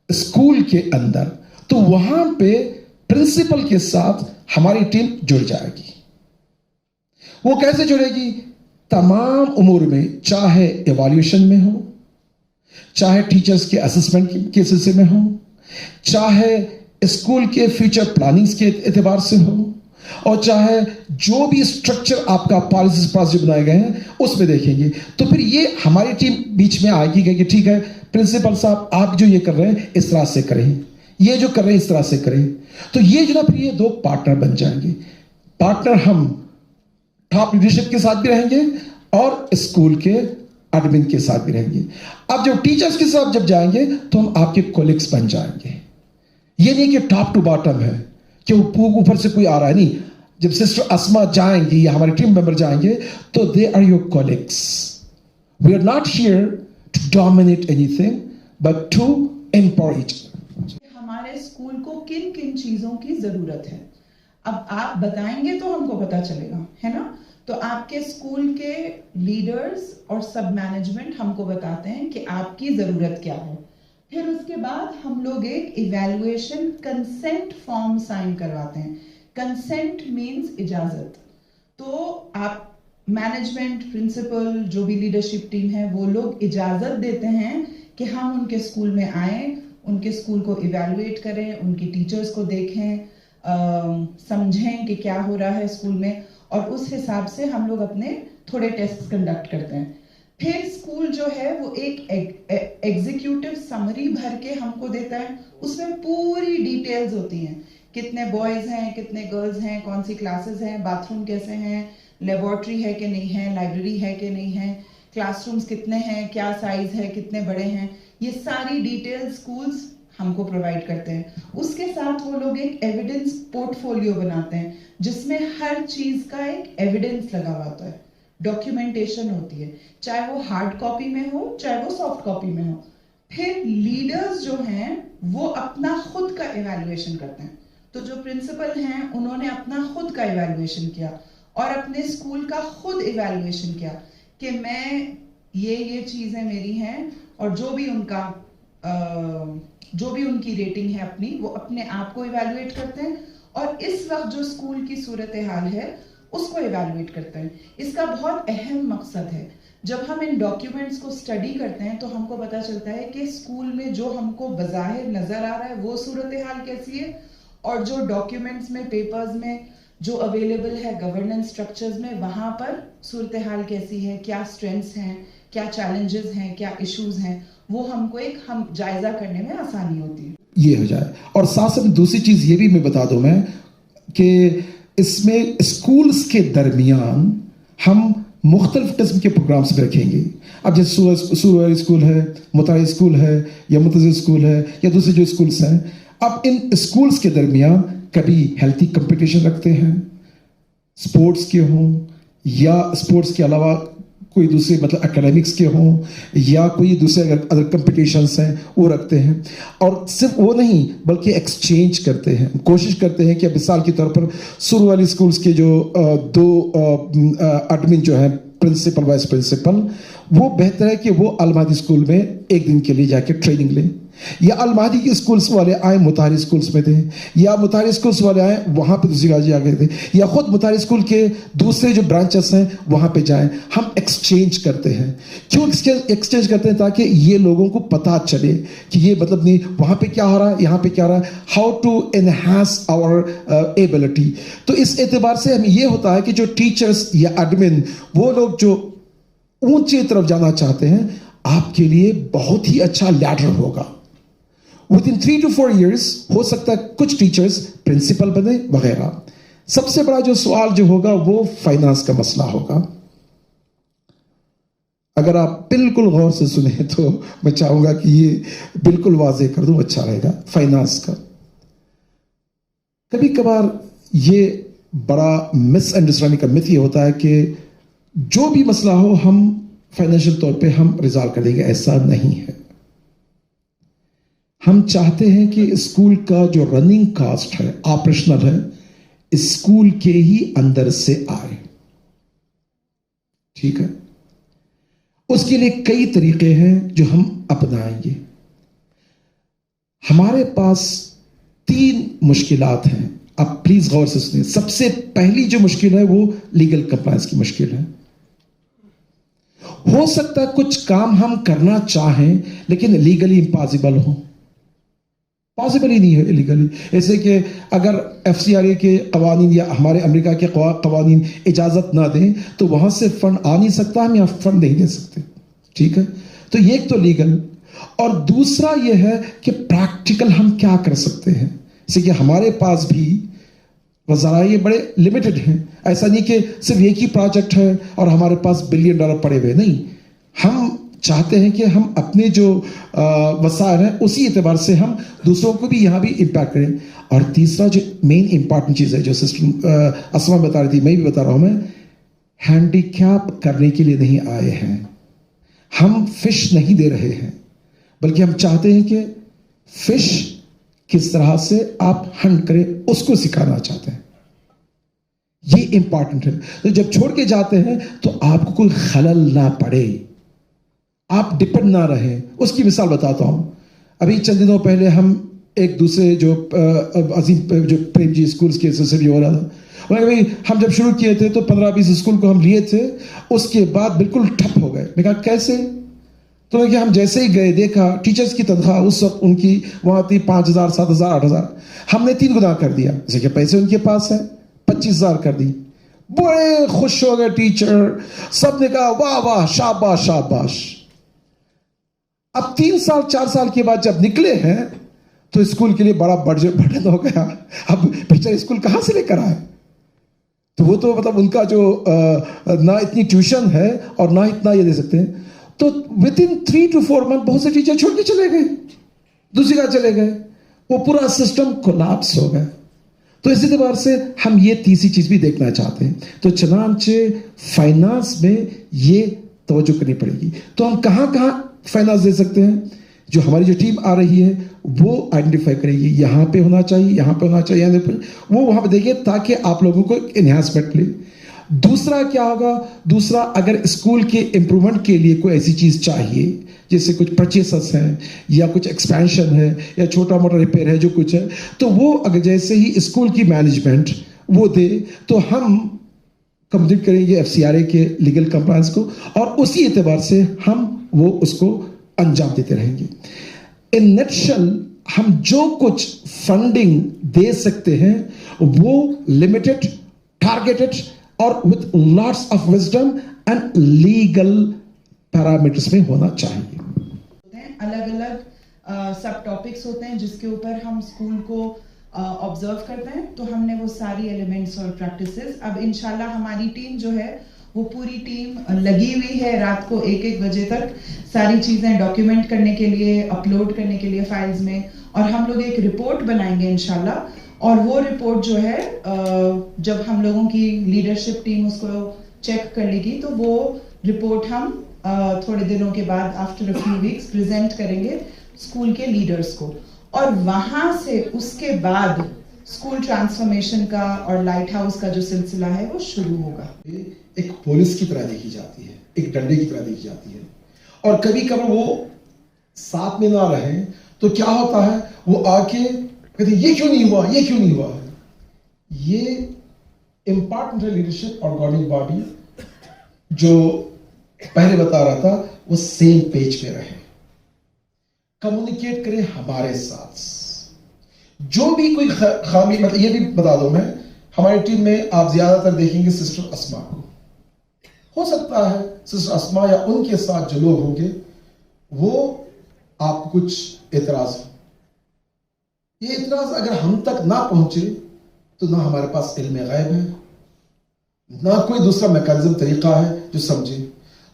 स्कूल के अंदर, तो वहां पे प्रिंसिपल के साथ हमारी टीम जुड़ जाएगी। वो कैसे जुड़ेगी? तमाम उमूर में, चाहे इवैल्यूएशन में हो, चाहे टीचर्स के असेसमेंट के सिलसिले में हो, चाहे स्कूल के फ्यूचर प्लानिंग्स के एतबार से हो, और चाहे जो भी स्ट्रक्चर आपका पॉलिसी बनाए गए हैं उसमें देखेंगे। तो फिर ये हमारी टीम बीच में आएगी कि ठीक है प्रिंसिपल साहब आप जो ये कर रहे हैं इस तरह से करें, ये जो कर रहे हैं इस तरह से करें। तो ये जो ना फिर ये 2 पार्टनर बन जाएंगे। पार्टनर हम टॉप लीडरशिप के साथ भी रहेंगे और स्कूल के एडमिन के साथ भी रहेंगे। अब जब टीचर्स के साथ जब जाएंगे तो हम आपके कोलिग्स बन जाएंगे। ये नहीं कि टॉप टू बॉटम है कि ऊपर से कोई आ रहा है, नहीं। जब सिस्टर अस्मा जाएंगी या हमारे टीम मेंबर जाएंगे तो they are your colleagues. We are not here to dominate anything but to empower each. हमारे स्कूल को किन किन चीजों की जरूरत है, अब आप बताएंगे तो हमको पता चलेगा, है ना। तो आपके स्कूल के लीडर्स और सब मैनेजमेंट हमको बताते हैं कि आपकी जरूरत क्या है। फिर उसके बाद हम लोग एक इवैल्यूएशन कंसेंट फॉर्म साइन करवाते हैं। कंसेंट मींस इजाजत। तो आप मैनेजमेंट, प्रिंसिपल, जो भी लीडरशिप टीम है वो लोग इजाजत देते हैं कि हम उनके स्कूल में आए, उनके स्कूल को इवैल्यूएट करें, उनकी टीचर्स को देखें, समझें कि क्या हो रहा है स्कूल में, और उस हिसाब से हम लोग अपने थोड़े टेस्ट कंडक्ट करते हैं। फिर स्कूल जो है वो एक एग्जीक्यूटिव समरी भर के हमको देता है। उसमें पूरी डिटेल्स होती हैं, कितने बॉयज हैं, कितने गर्ल्स हैं, कौन सी क्लासेस हैं, बाथरूम कैसे हैं, लेबोरेटरी है कि नहीं है, लाइब्रेरी है कि नहीं है, क्लासरूम्स कितने हैं, क्या साइज है, कितने बड़े हैं, ये सारी डिटेल्स स्कूल्स हमको प्रोवाइड करते हैं। उसके साथ वो लोग एक एविडेंस पोर्टफोलियो बनाते हैं जिसमें हर चीज का एक एविडेंस लगा हुआ होता है, डॉक्यूमेंटेशन होती है, चाहे वो हार्ड कॉपी में हो चाहे वो सॉफ्ट कॉपी में हो। फिर लीडर्स जो हैं वो अपना खुद का इवैल्यूएशन करते हैं। तो जो प्रिंसिपल हैं उन्होंने अपना खुद का इवैल्यूएशन किया और अपने स्कूल का खुद इवैल्यूएशन किया कि मैं ये चीजें मेरी हैं, और जो भी उनकी रेटिंग है अपनी, वो अपने आप को इवैल्यूएट करते हैं और इस वक्त जो स्कूल की सूरत हाल है उसको इवैल्यूएट करते हैं। इसका बहुत अहम मकसद है। जब हम इन डॉक्यूमेंट्स को स्टडी करते हैं तो हमको पता चलता है कि स्कूल में जो हमको बज़ाहिर नजर आ रहा है वो सूरत हाल कैसी है, और जो डॉक्यूमेंट्स में, पेपर्स में जो अवेलेबल है गवर्नेंस स्ट्रक्चर्स में, वहां पर सूरत हाल कैसी है, क्या स्ट्रेंथ्स हैं, क्या चैलेंजेस हैं, क्या इश्यूज हैं, वो हमको हम जायजा करने में आसानी होती है। ये हो जाए। और साथ साथ दूसरी चीज ये भी मैं बता दूं मैं कि इसमें स्कूल्स के दरमियान हम मुख्तलिफ किस्म के प्रोग्राम्स भी रखेंगे। अब जैसे सूर स्कूल है, मुतारी स्कूल है, या मुतज़िल स्कूल है, या दूसरे जो स्कूल्स हैं, अब इन स्कूल्स के दरमियान कभी हेल्थी कंपटीशन रखते हैं, स्पोर्ट्स के हों या स्पोर्ट्स के अलावा कोई दूसरे मतलब एकेडमिक्स के हों या कोई दूसरे अदर कंपटीशंस हैं वो रखते हैं। और सिर्फ वो नहीं बल्कि एक्सचेंज करते हैं, कोशिश करते हैं कि मिसाल के तौर पर सुर वाली स्कूल्स के जो 2 एडमिन जो हैं, प्रिंसिपल वाइस प्रिंसिपल, वो बेहतर है कि वो अल-महदी स्कूल में एक दिन के लिए जाके ट्रेनिंग लें, या अलमादी के स्कूल्स वाले आए मुतारी स्कूल्स में थे, या मुतारी स्कूल्स वाले आए वहाँ पे दूसरी गाजी आ गए थे, या खुद मुतारी स्कूल के दूसरे जो ब्रांचेस हैं वहाँ पे जाएं। हम एक्सचेंज करते हैं। क्यों एक्सचेंज करते हैं? ताकि ये लोगों को पता चले कि ये मतलब नहीं वहाँ पे क्या हो रहा है, यहाँ पे क्या हो रहा है, how to enhance our ability. तो इस एतबार से हमें ये होता है कि जो टीचर्स या एडमिन वो लोग जो ऊंचे तरफ जाना चाहते हैं, आपके लिए बहुत ही अच्छा लैडर होगा। Within 3 to 4 years हो सकता है कुछ टीचर्स प्रिंसिपल बने वगैरह। सबसे बड़ा जो सवाल जो होगा वो फाइनेंस का मसला होगा। अगर आप बिल्कुल गौर से सुने तो मैं चाहूंगा कि ये बिल्कुल वाजे कर दूं, अच्छा रहेगा। फाइनेंस का कभी कभार ये बड़ा मिसअंडरस्टैंडिंग का मिथ ये होता है कि जो भी मसला हो हम फाइनेंशियल तौर पे हम रिजॉल्व कर देंगे। ऐसा नहीं है। हम चाहते हैं कि स्कूल का जो रनिंग कास्ट है, ऑपरेशनल है, स्कूल के ही अंदर से आए। ठीक है, उसके लिए कई तरीके हैं जो हम अपनाएंगे। हमारे पास 3 मुश्किलात हैं। आप प्लीज गौर से सुनिए। सबसे पहली जो मुश्किल है वो लीगल कंप्लायंस की मुश्किल है। हो सकता है कुछ काम हम करना चाहें लेकिन लीगली इम्पॉसिबल हो, पॉसिबल ही नहीं है इलीगली। ऐसे कि अगर FCRA के कवानीन या हमारे अमेरिका के कवानीन इजाजत ना दें तो वहां से फंड आ नहीं सकता, हम यहाँ फंड नहीं दे सकते। ठीक है, तो ये एक तो लीगल, और दूसरा ये है कि प्रैक्टिकल हम क्या कर सकते हैं। जैसे कि हमारे पास भी वज़ाराए बड़े लिमिटेड हैं। ऐसा नहीं कि सिर्फ एक ही प्रोजेक्ट है और हमारे पास $1 बिलियन पड़े हुए, नहीं। हम चाहते हैं कि हम अपने जो वसाइल हैं उसी एतबार से हम दूसरों को भी यहाँ भी इम्पैक्ट करें। और तीसरा जो मेन इंपॉर्टेंट चीज़ है जो सिस्टम असमा बता रही थी, मैं भी बता रहा हूँ, मैं हैंडीकैप करने के लिए नहीं आए हैं। हम फिश नहीं दे रहे हैं, बल्कि हम चाहते हैं कि फिश किस तरह से आप हंट करें उसको सिखाना चाहते हैं। ये इंपॉर्टेंट है। तो जब छोड़ के जाते हैं तो आपको कोई खलल ना पड़े, आप डिपेंड ना रहे। उसकी मिसाल बताता हूं। अभी चंद दिनों पहले हम एक दूसरे जो अजीम जो प्रेम जी स्कूल्स के सिलसिले हो रहा था, भाई हम जब शुरू किए थे तो 15-20 स्कूल को हम लिए थे, उसके बाद बिल्कुल ठप हो गए। मैं कहा कैसे? तो कि हम जैसे ही गए देखा टीचर्स की तनख्वाह उस वक्त उनकी वहां थी 5,000, 7,000, 8,000। हमने 3 गुना कर दिया। जैसे कि पैसे उनके पास है, 25,000 कर दी। बड़े खुश हो गए टीचर, सबने कहा वाह वाह, शाबाश शाबाश। अब 3 साल 4 साल के बाद जब निकले हैं तो स्कूल के लिए बड़ा बर्डन हो गया। अब बेचारे स्कूल कहां से लेकर आए? तो वो तो मतलब उनका जो ना इतनी ट्यूशन है और ना इतना ये दे सकते हैं। तो विद इन 3 to 4 मंथ बहुत से टीचर छोड़ के चले गए, दूसरी जगह चले गए। वो पूरा सिस्टम कोलैप्स हो गया। तो इसी एतबार से हम ये तीसरी चीज भी देखना चाहते हैं। तो चनांचे फाइनेंस में ये तवज्जो करनी पड़ेगी। तो हम कहां कहां फाइनेंस दे सकते हैं? जो हमारी जो टीम आ रही है वो आइडेंटिफाई करेगी, यहाँ पे होना चाहिए, यहाँ पे होना चाहिए, यहाँ पे, वो वहां पे देखिए ताकि आप लोगों को एनहांसमेंट मिले। दूसरा क्या होगा? दूसरा, अगर स्कूल के इंप्रूवमेंट के लिए कोई ऐसी चीज चाहिए जैसे कुछ परचेसेस हैं या कुछ एक्सपेंशन है या छोटा मोटा रिपेयर है जो कुछ है, तो वो अगर जैसे ही स्कूल की मैनेजमेंट वो दे तो हम कंप्लीट करेंगे FCRA के लीगल कंप्लायंस को, और उसी एतबार से हम वो उसको अंजाम देते रहेंगे। इन नटशल हम जो कुछ फंडिंग दे सकते हैं वो लिमिटेड, टारगेटेड और with lots of wisdom and legal parameters में होना चाहिए। अलग अलग सब टॉपिक्स होते हैं जिसके ऊपर हम स्कूल को ऑब्जर्व करते हैं। तो हमने वो सारी एलिमेंट्स और प्रैक्टिसेस, अब इंशाल्लाह हमारी टीम जो है वो पूरी टीम लगी हुई है रात को 1-1 बजे तक सारी चीज़ें डॉक्यूमेंट करने के लिए, अपलोड करने के लिए फाइल्स में। और हम लोग एक रिपोर्ट बनाएंगे इंशाल्लाह, और वो रिपोर्ट जो है जब हम लोगों की लीडरशिप टीम उसको चेक कर लेगी तो वो रिपोर्ट हम थोड़े दिनों के बाद after a few weeks present करेंगे स्कूल के लीडर्स को। और वहां से उसके बाद स्कूल ट्रांसफॉर्मेशन का और लाइट हाउस का जो सिलसिला है वो शुरू होगा। एक पुलिस की तरह देखी जाती है, एक डंडे की तरह देखी जाती है, और कभी कभी वो साथ में ना रहे तो क्या होता है, वो आके कहते ये क्यों नहीं हुआ, ये क्यों नहीं हुआ है। ये इंपॉर्टेंट है लीडरशिप और गवर्निंग बॉडी जो पहले बता रहा था वो सेम पेज पे रहे, कम्युनिकेट करे हमारे साथ। जो भी कोई खामी, मतलब ये भी बता दो मैं, हमारी टीम में आप ज्यादातर देखेंगे सिस्टर अस्मा को। हो सकता है सिस्टर अस्मा या उनके साथ जो लोग होंगे वो आपको कुछ एतराज हो। ये एतराज अगर हम तक ना पहुंचे तो ना हमारे पास इल्म गैब है, ना कोई दूसरा मैकेनिज्म तरीका है जो समझे।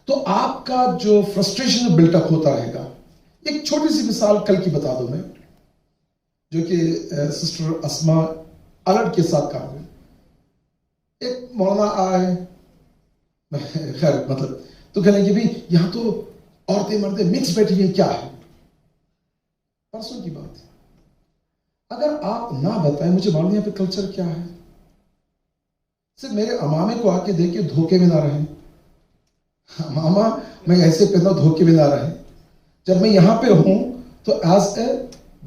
तो आपका जो फ्रस्ट्रेशन बिल्टअप होता रहेगा। एक छोटी सी मिसाल कल की बता दूं मैं, जो कि सिस्टर अस्मा अलर्ट के साथ काम हुई। एक मौलाना आए, खैर मतलब तो कहने कि भाई यहां तो औरतें मर्दे मिक्स बैठी हैं, क्या है। परसों की बात है, अगर आप ना बताएं मुझे मालूम यहाँ पे कल्चर क्या है, सिर्फ मेरे अमामे को आके देखे धोखे में ना रहे। मामा मैं ऐसे पहना धोखे में ना रहे। जब मैं यहां पे हूं तो एज ए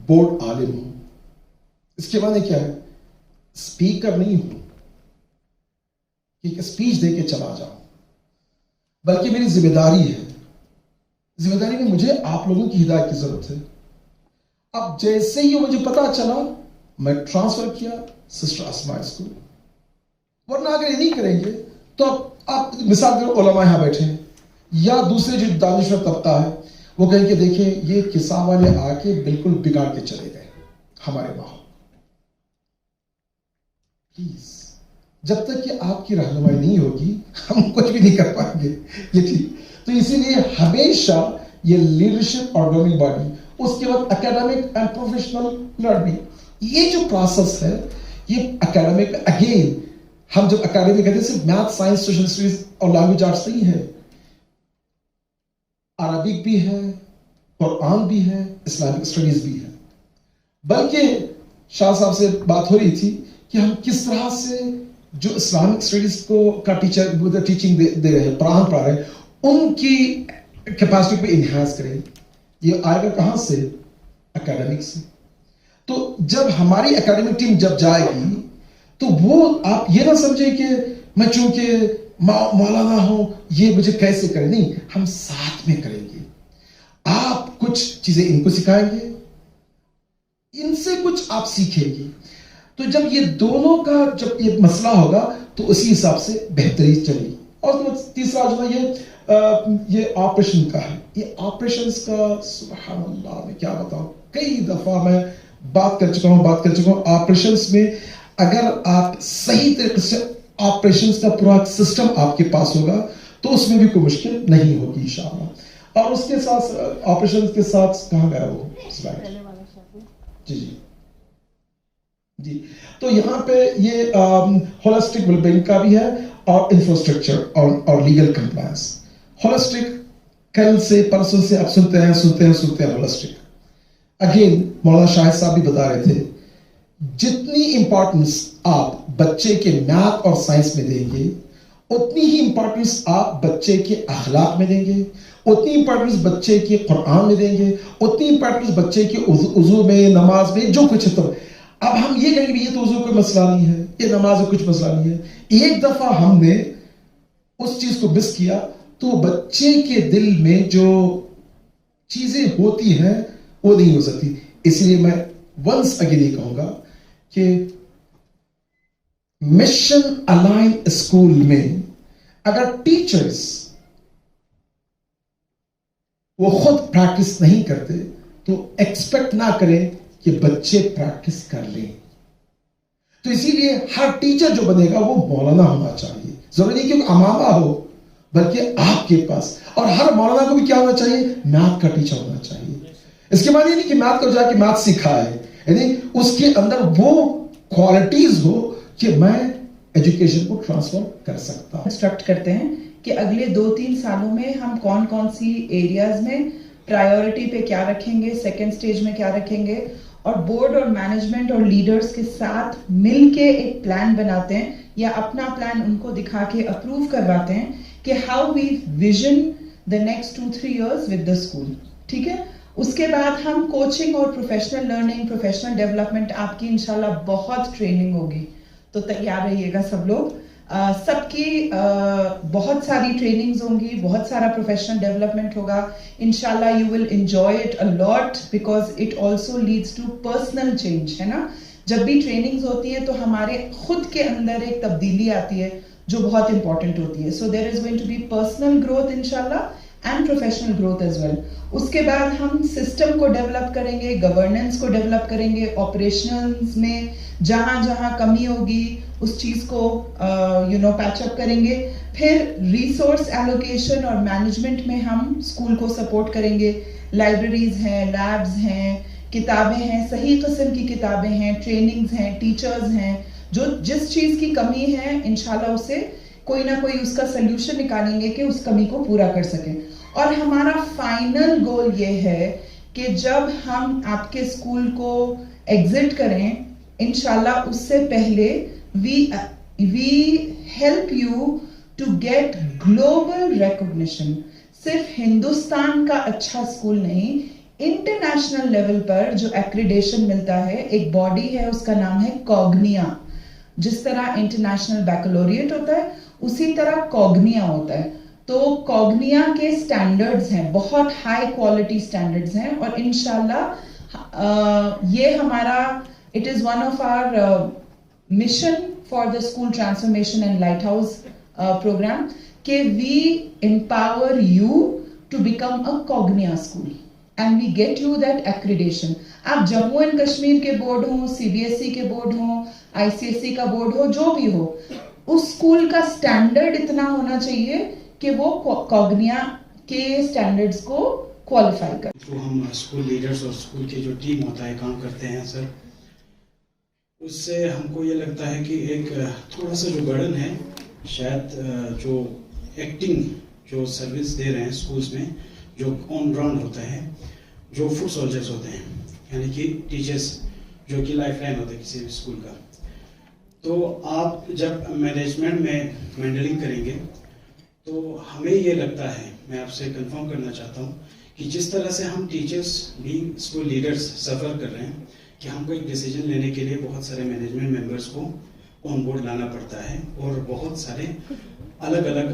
बोर्ड आलिम हूं। इसके माने क्या है, स्पीकर नहीं हूं कि स्पीच देके चला जाऊं, बल्कि मेरी जिम्मेदारी है। जिम्मेदारी में मुझे आप लोगों की हिदायत की जरूरत है। अब जैसे ही मुझे पता चला मैं ट्रांसफर किया सिस्टर अस्मा स्कूल। वरना अगर ये नहीं करेंगे तो आप मिसाल करो उलमा यहां बैठे हैं या दूसरे जो दानिश्वर तबका है वो कहेंगे देखें ये किस्सा वाले आके बिल्कुल बिगाड़ के चले गए हमारे माहौल। प्लीज जब तक कि आपकी रहनुमाई नहीं होगी हम कुछ भी नहीं कर पाएंगे, ये ठीक। तो इसीलिए हमेशा ये लीडरशिप और गवर्निंग बॉडी, उसके बाद एकेडमिक एंड प्रोफेशनल लर्निंग, ये जो प्रोसेस है ये एकेडमिक, अगेन हम जब एकेडमिक कहते हैं सिर्फ मैथ साइंस सोशल स्टडीज और लैंग्वेज आर्ट्स नहीं है, अरबिक भी है, कुरान भी है, इस्लामिक स्टडीज भी है। बल्कि शाह साहब से बात हो रही थी कि हम किस तरह से जो इस्लामिक स्टडीज को का टीचिंग दे रहे हैं, पढ़ा रहे हैं, उनकी कैपेसिटी पे इनहांस करें। ये आएगा कहां से, एकेडमिक से। तो जब हमारी एकेडमिक टीम जब जाएगी तो वो आप ये ना समझे कि मैं चूंकि मौलाना हूं ये मुझे कैसे करें, नहीं, हम साथ में करेंगे। आप कुछ चीजें इनको सिखाएंगे, इनसे कुछ आप सीखेंगे। तो जब ये दोनों का जब ये मसला होगा तो उसी हिसाब से बेहतरी चलेगी। और तो तीसरा जो है ये ऑपरेशन का है। ये ऑपरेशंस का सुभान अल्लाह मैं क्या बताऊं, कई दफा मैं बात कर चुका हूं ऑपरेशंस में। अगर आप सही तरीके से ऑपरेशंस का पूरा सिस्टम आपके पास होगा तो उसमें भी कोई मुश्किल नहीं होगी इंशाअल्लाह। और उसके साथ ऑपरेशंस के साथ कहां गया वो स्लाइड, जी जी जी। तो यहाँ पे ये होलिस्टिक वेलबीइंग का भी है और इंफ्रास्ट्रक्चर और लीगल कंप्लायंस। होलिस्टिक कल से परसों से आप सुनते हैं होलिस्टिक। अगेन मौलाना शाहिद साहब भी बता रहे थे, जितनी इंपॉर्टेंस आप बच्चे के मैथ और साइंस में देंगे उतनी ही इंपॉर्टेंस आप बच्चे के अखलाक में देंगे, उतनी इंपॉर्टेंस बच्चे के कुरान में देंगे, उतनी इंपॉर्टेंस बच्चे के उज़ू में, नमाज में, जो कुछ है। तो अब हम ये कहेंगे ये तो उज़ू कोई मसला नहीं है, ये नमाज में कुछ मसला नहीं है। एक दफा हमने उस चीज को मिस किया तो बच्चे के दिल में जो चीजें होती हैं वो नहीं हो सकती। इसलिए मैं वंस अगेन ये कहूंगा कि मिशन अलाइन स्कूल में अगर टीचर्स वो खुद प्रैक्टिस नहीं करते तो एक्सपेक्ट ना करें कि बच्चे प्रैक्टिस कर लें। तो इसीलिए हर टीचर जो बनेगा वो मौलाना होना चाहिए। जरूरी नहीं कि अमामा हो, बल्कि आपके पास। और हर मौलाना को भी क्या होना चाहिए, मैथ का टीचर होना चाहिए। इसके माने नहीं कि मैथ को जाके मैथ सिखाए, यानी उसके अंदर वो क्वालिटीज हो कि मैं एजुकेशन को ट्रांसफॉर्म कर सकता हूं। इंस्ट्रक्ट करते हैं कि अगले 2-3 सालों में हम कौन कौन सी एरियाज में प्रायोरिटी पे क्या रखेंगे, सेकेंड स्टेज में क्या रखेंगे, और बोर्ड और मैनेजमेंट और लीडर्स के साथ मिलके एक प्लान बनाते हैं या अपना प्लान उनको दिखा के अप्रूव करवाते हैं कि how we vision the next 2-3 years with the school. ठीक है, उसके बाद हम कोचिंग और प्रोफेशनल लर्निंग, प्रोफेशनल डेवलपमेंट, आपकी इंशाल्लाह बहुत ट्रेनिंग होगी, तो तैयार रहिएगा सब लोग। सबकी बहुत सारी ट्रेनिंग्स होंगी, बहुत सारा प्रोफेशनल डेवलपमेंट होगा। इंशाल्लाह you will enjoy it a lot because it also leads to personal change, है ना। जब भी ट्रेनिंग्स होती है तो हमारे खुद के अंदर एक तब्दीली आती है जो बहुत इंपॉर्टेंट होती है। So there is going to be personal growth इंशाल्लाह and professional growth as well. उसके बाद हम सिस्टम को डेवलप करेंगे, गवर्नेंस को डेवलप करेंगे, ऑपरेशंस में जहां जहां कमी होगी उस चीज को पैचअप करेंगे। फिर रिसोर्स एलोकेशन और मैनेजमेंट में हम स्कूल को सपोर्ट करेंगे। लाइब्रेरीज हैं, लैब्स हैं, किताबें हैं, सही किस्म की किताबें हैं, ट्रेनिंग्स हैं, टीचर्स हैं। जो जिस चीज की कमी है इंशाल्लाह उसे कोई ना कोई उसका सोल्यूशन निकालेंगे कि उस कमी को पूरा कर सकें। और हमारा फाइनल गोल ये है कि जब हम आपके स्कूल को एग्जिट करें इंशाल्लाह उससे पहले we help you to get global recognition. सिर्फ हिंदुस्तान का अच्छा स्कूल नहीं, इंटरनेशनल लेवल पर जो एक्रीडेशन मिलता है, एक बॉडी है उसका नाम है कॉग्निया। जिस तरह इंटरनेशनल बैकलोरिएट होता है उसी तरह कॉग्निया होता है। तो कॉग्निया के स्टैंडर्ड्स हैं, बहुत हाई क्वालिटी स्टैंडर्ड्स हैं। और इंशाल्लाह ये हमारा it is one of our mission for the school transformation and lighthouse programme के we empower you to become a Cognia school and we get you that accreditation. आप जम्मू एंड कश्मीर के बोर्ड हो, सीबीएसई के बोर्ड हो, आईसीएसई का बोर्ड हो, जो भी हो, उस स्कूल का स्टैंडर्ड इतना होना चाहिए कि वो कॉग्निया के स्टैंडर्ड्स को क्वालिफाई कर। तो हम स्कूल लीडर्स और स्कूल की जो टीम होता है काम करते हैं सर, उससे हमको ये लगता है कि एक थोड़ा सा जो बर्डन है, शायद जो एक्टिंग जो सर्विस दे रहे हैं स्कूल्स में, जो ऑन ग्राउंड होता है, जो फुट सोल्जर्स होते हैं, यानी कि टीचर्स जो कि लाइफ लाइन होते हैं किसी भी स्कूल का। तो आप जब मैनेजमेंट में हैंडलिंग करेंगे तो हमें ये लगता है, मैं आपसे कंफर्म करना चाहता हूँ कि जिस तरह से हम टीचर्स भी स्कूल लीडर्स सफ़र कर रहे हैं कि हमको एक डिसीजन लेने के लिए बहुत सारे मैनेजमेंट मेंबर्स को ऑन बोर्ड लाना पड़ता है और बहुत सारे अलग अलग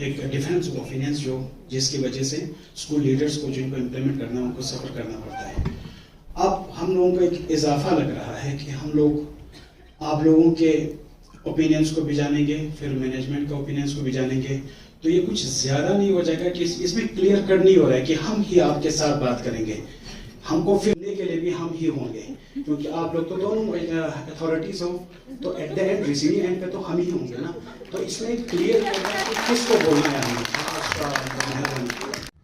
एक डिफरेंस ऑफ ओपिनियंस जो जिसकी वजह से स्कूल लीडर्स को जिनको इम्प्लीमेंट करना है उनको सफ़र करना पड़ता है। अब हम लोगों को एक इजाफा लग रहा है कि हम लोग आप लोगों के ओपिनियंस को भी जानेंगे, फिर मैनेजमेंट का ओपिनियंस को भी जानेंगे। तो ये कुछ ज़्यादा नहीं हो जाएगा कि इसमें क्लियर कट नहीं हो रहा है कि हम ही आपके साथ बात करेंगे, हमको फिरने के लिए भी हम ही होंगे, क्योंकि आप लोग तो दोनों अथॉरिटीज हो, तो at the end receiving end पे तो हम ही होंगे ना। तो इसमें क्लियर करना है कि किसको बोलना है हमें।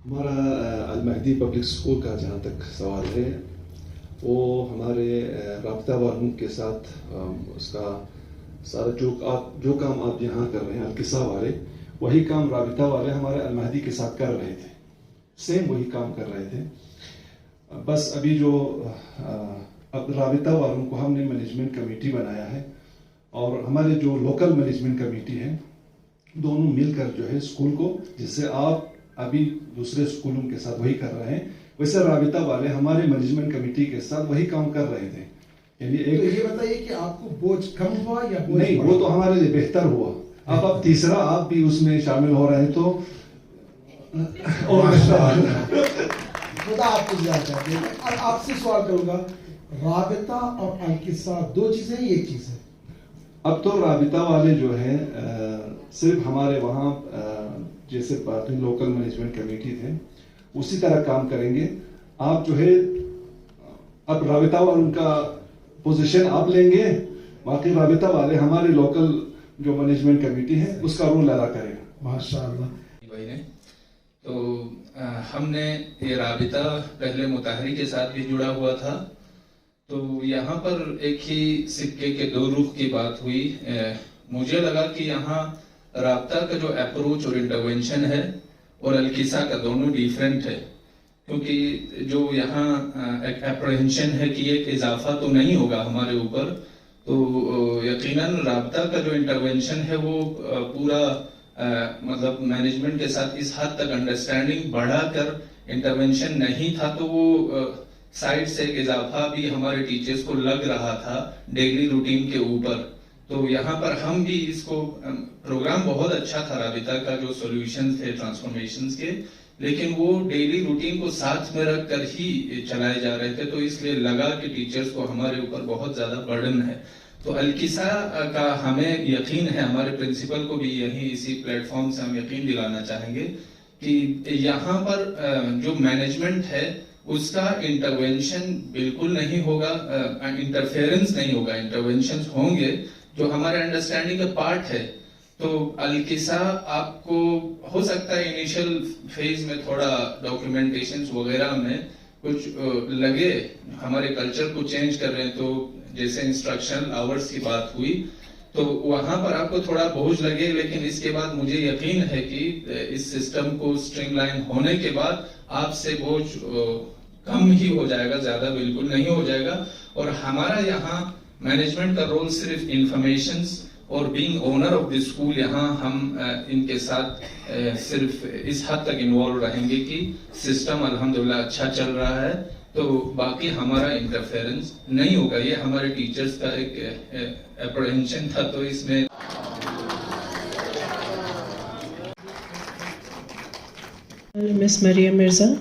हमारा अल-महदी पब्लिक स्कूल का जहाँ तक सवाल है, वो हमारे राब्ता वालों के साथ उसका सारा जो काम आप यहाँ कर रहे हैं अल-किसा वाले, वही काम राबिता वाले हमारे अल-महदी के साथ कर रहे थे, सेम वही काम कर रहे थे। बस अभी जो अब राबिता वालों को हमने मैनेजमेंट कमेटी बनाया है और हमारे जो लोकल मैनेजमेंट कमेटी है, दोनों मिलकर जो है स्कूल को, जिससे आप अभी दूसरे स्कूलों के साथ वही कर रहे हैं, वैसे राबिता वाले हमारे मैनेजमेंट कमेटी के साथ वही काम कर रहे थे। यानी एक तो ये बताइए कि आपको बोझ कम हुआ या बोझ नहीं, वो तो हमारे लिए बेहतर हुआ। अब तीसरा आप भी उसमें शामिल हो रहे हैं तो खुदा आपको ज्यादा है। अब आपसे सवाल करूंगा, राबिता और अल-किसा दो चीजें, एक चीज है। अब तो राबिता वाले जो है सिर्फ हमारे वहाँ जैसे बाकी लोकल मैनेजमेंट कमेटी थे उसी तरह काम करेंगे। आप जो है अब राबिता वालों का पोजीशन आप लेंगे, बाकी राबिता वाले हमारे लोकल जो मैनेजमेंट कमेटी है उसका रोल अदा करेगा। माशाअल्लाह। भाई ने तो हमने ये राबिता पहले मुताहरी के साथ भी जुड़ा हुआ था, तो यहाँ पर एक ही सिक्के के दो रुख की बात हुई। मुझे लगा कि यहाँ राब्ता का जो अप्रोच और इंटरवेंशन है और अल-किसा का दोनों डिफरेंट है, क्योंकि जो यहाँ एक अप्रहेंशन है कि एक इजाफा तो नहीं होगा हमारे ऊपर, तो यकीनन राब्ता का जो इंटरवेंशन है वो पूरा मतलब मैनेजमेंट के साथ इस हद तक अंडरस्टैंडिंग बढ़ाकर इंटरवेंशन नहीं था तो वो साइड से एक इजाफा भी हमारे टीचर्स को लग रहा था डेली रूटीन के ऊपर। तो यहाँ पर हम भी इसको प्रोग्राम बहुत अच्छा था राबिता का, जो सॉल्यूशन थे ट्रांसफॉर्मेशंस के, लेकिन वो डेली रूटीन को साथ में रख कर ही चलाए जा रहे थे। तो इसलिए लगा कि टीचर्स को हमारे ऊपर बहुत ज्यादा बर्डन है। तो अलकिसा का हमें यकीन है, हमारे प्रिंसिपल को भी यही इसी प्लेटफॉर्म से हम यकीन दिलाना चाहेंगे कि यहाँ पर जो मैनेजमेंट है उसका इंटरवेंशन बिल्कुल नहीं होगा, इंटरफेरेंस नहीं होगा, इंटरवेंशन होंगे जो हमारे अंडरस्टैंडिंग का पार्ट है। तो अलकिसा आपको हो सकता है इनिशियल फेज में थोड़ा डॉक्यूमेंटेशन वगैरह में कुछ लगे, हमारे कल्चर को चेंज कर रहे हैं, तो जैसे इंस्ट्रक्शनल आवर्स की बात हुई तो वहां पर आपको थोड़ा बोझ लगे, लेकिन इसके बाद मुझे यकीन है कि इस सिस्टम को स्ट्रीमलाइन होने के बाद आपसे बोझ कम ही हो जाएगा, ज्यादा बिल्कुल नहीं हो जाएगा। और हमारा यहाँ मैनेजमेंट का रोल सिर्फ इंफॉर्मेशन और being owner of the school, यहाँ हम इनके साथ सिर्फ इस हद तक इन्वॉल्व रहेंगे कि सिस्टम अल्हम्दुलिल्लाह अच्छा चल रहा है, तो बाकी हमारा इंटरफेरेंस नहीं होगा। ये हमारे टीचर्स का एक अप्रहेंशन था। तो इसमें मिस मरियम मिर्जा।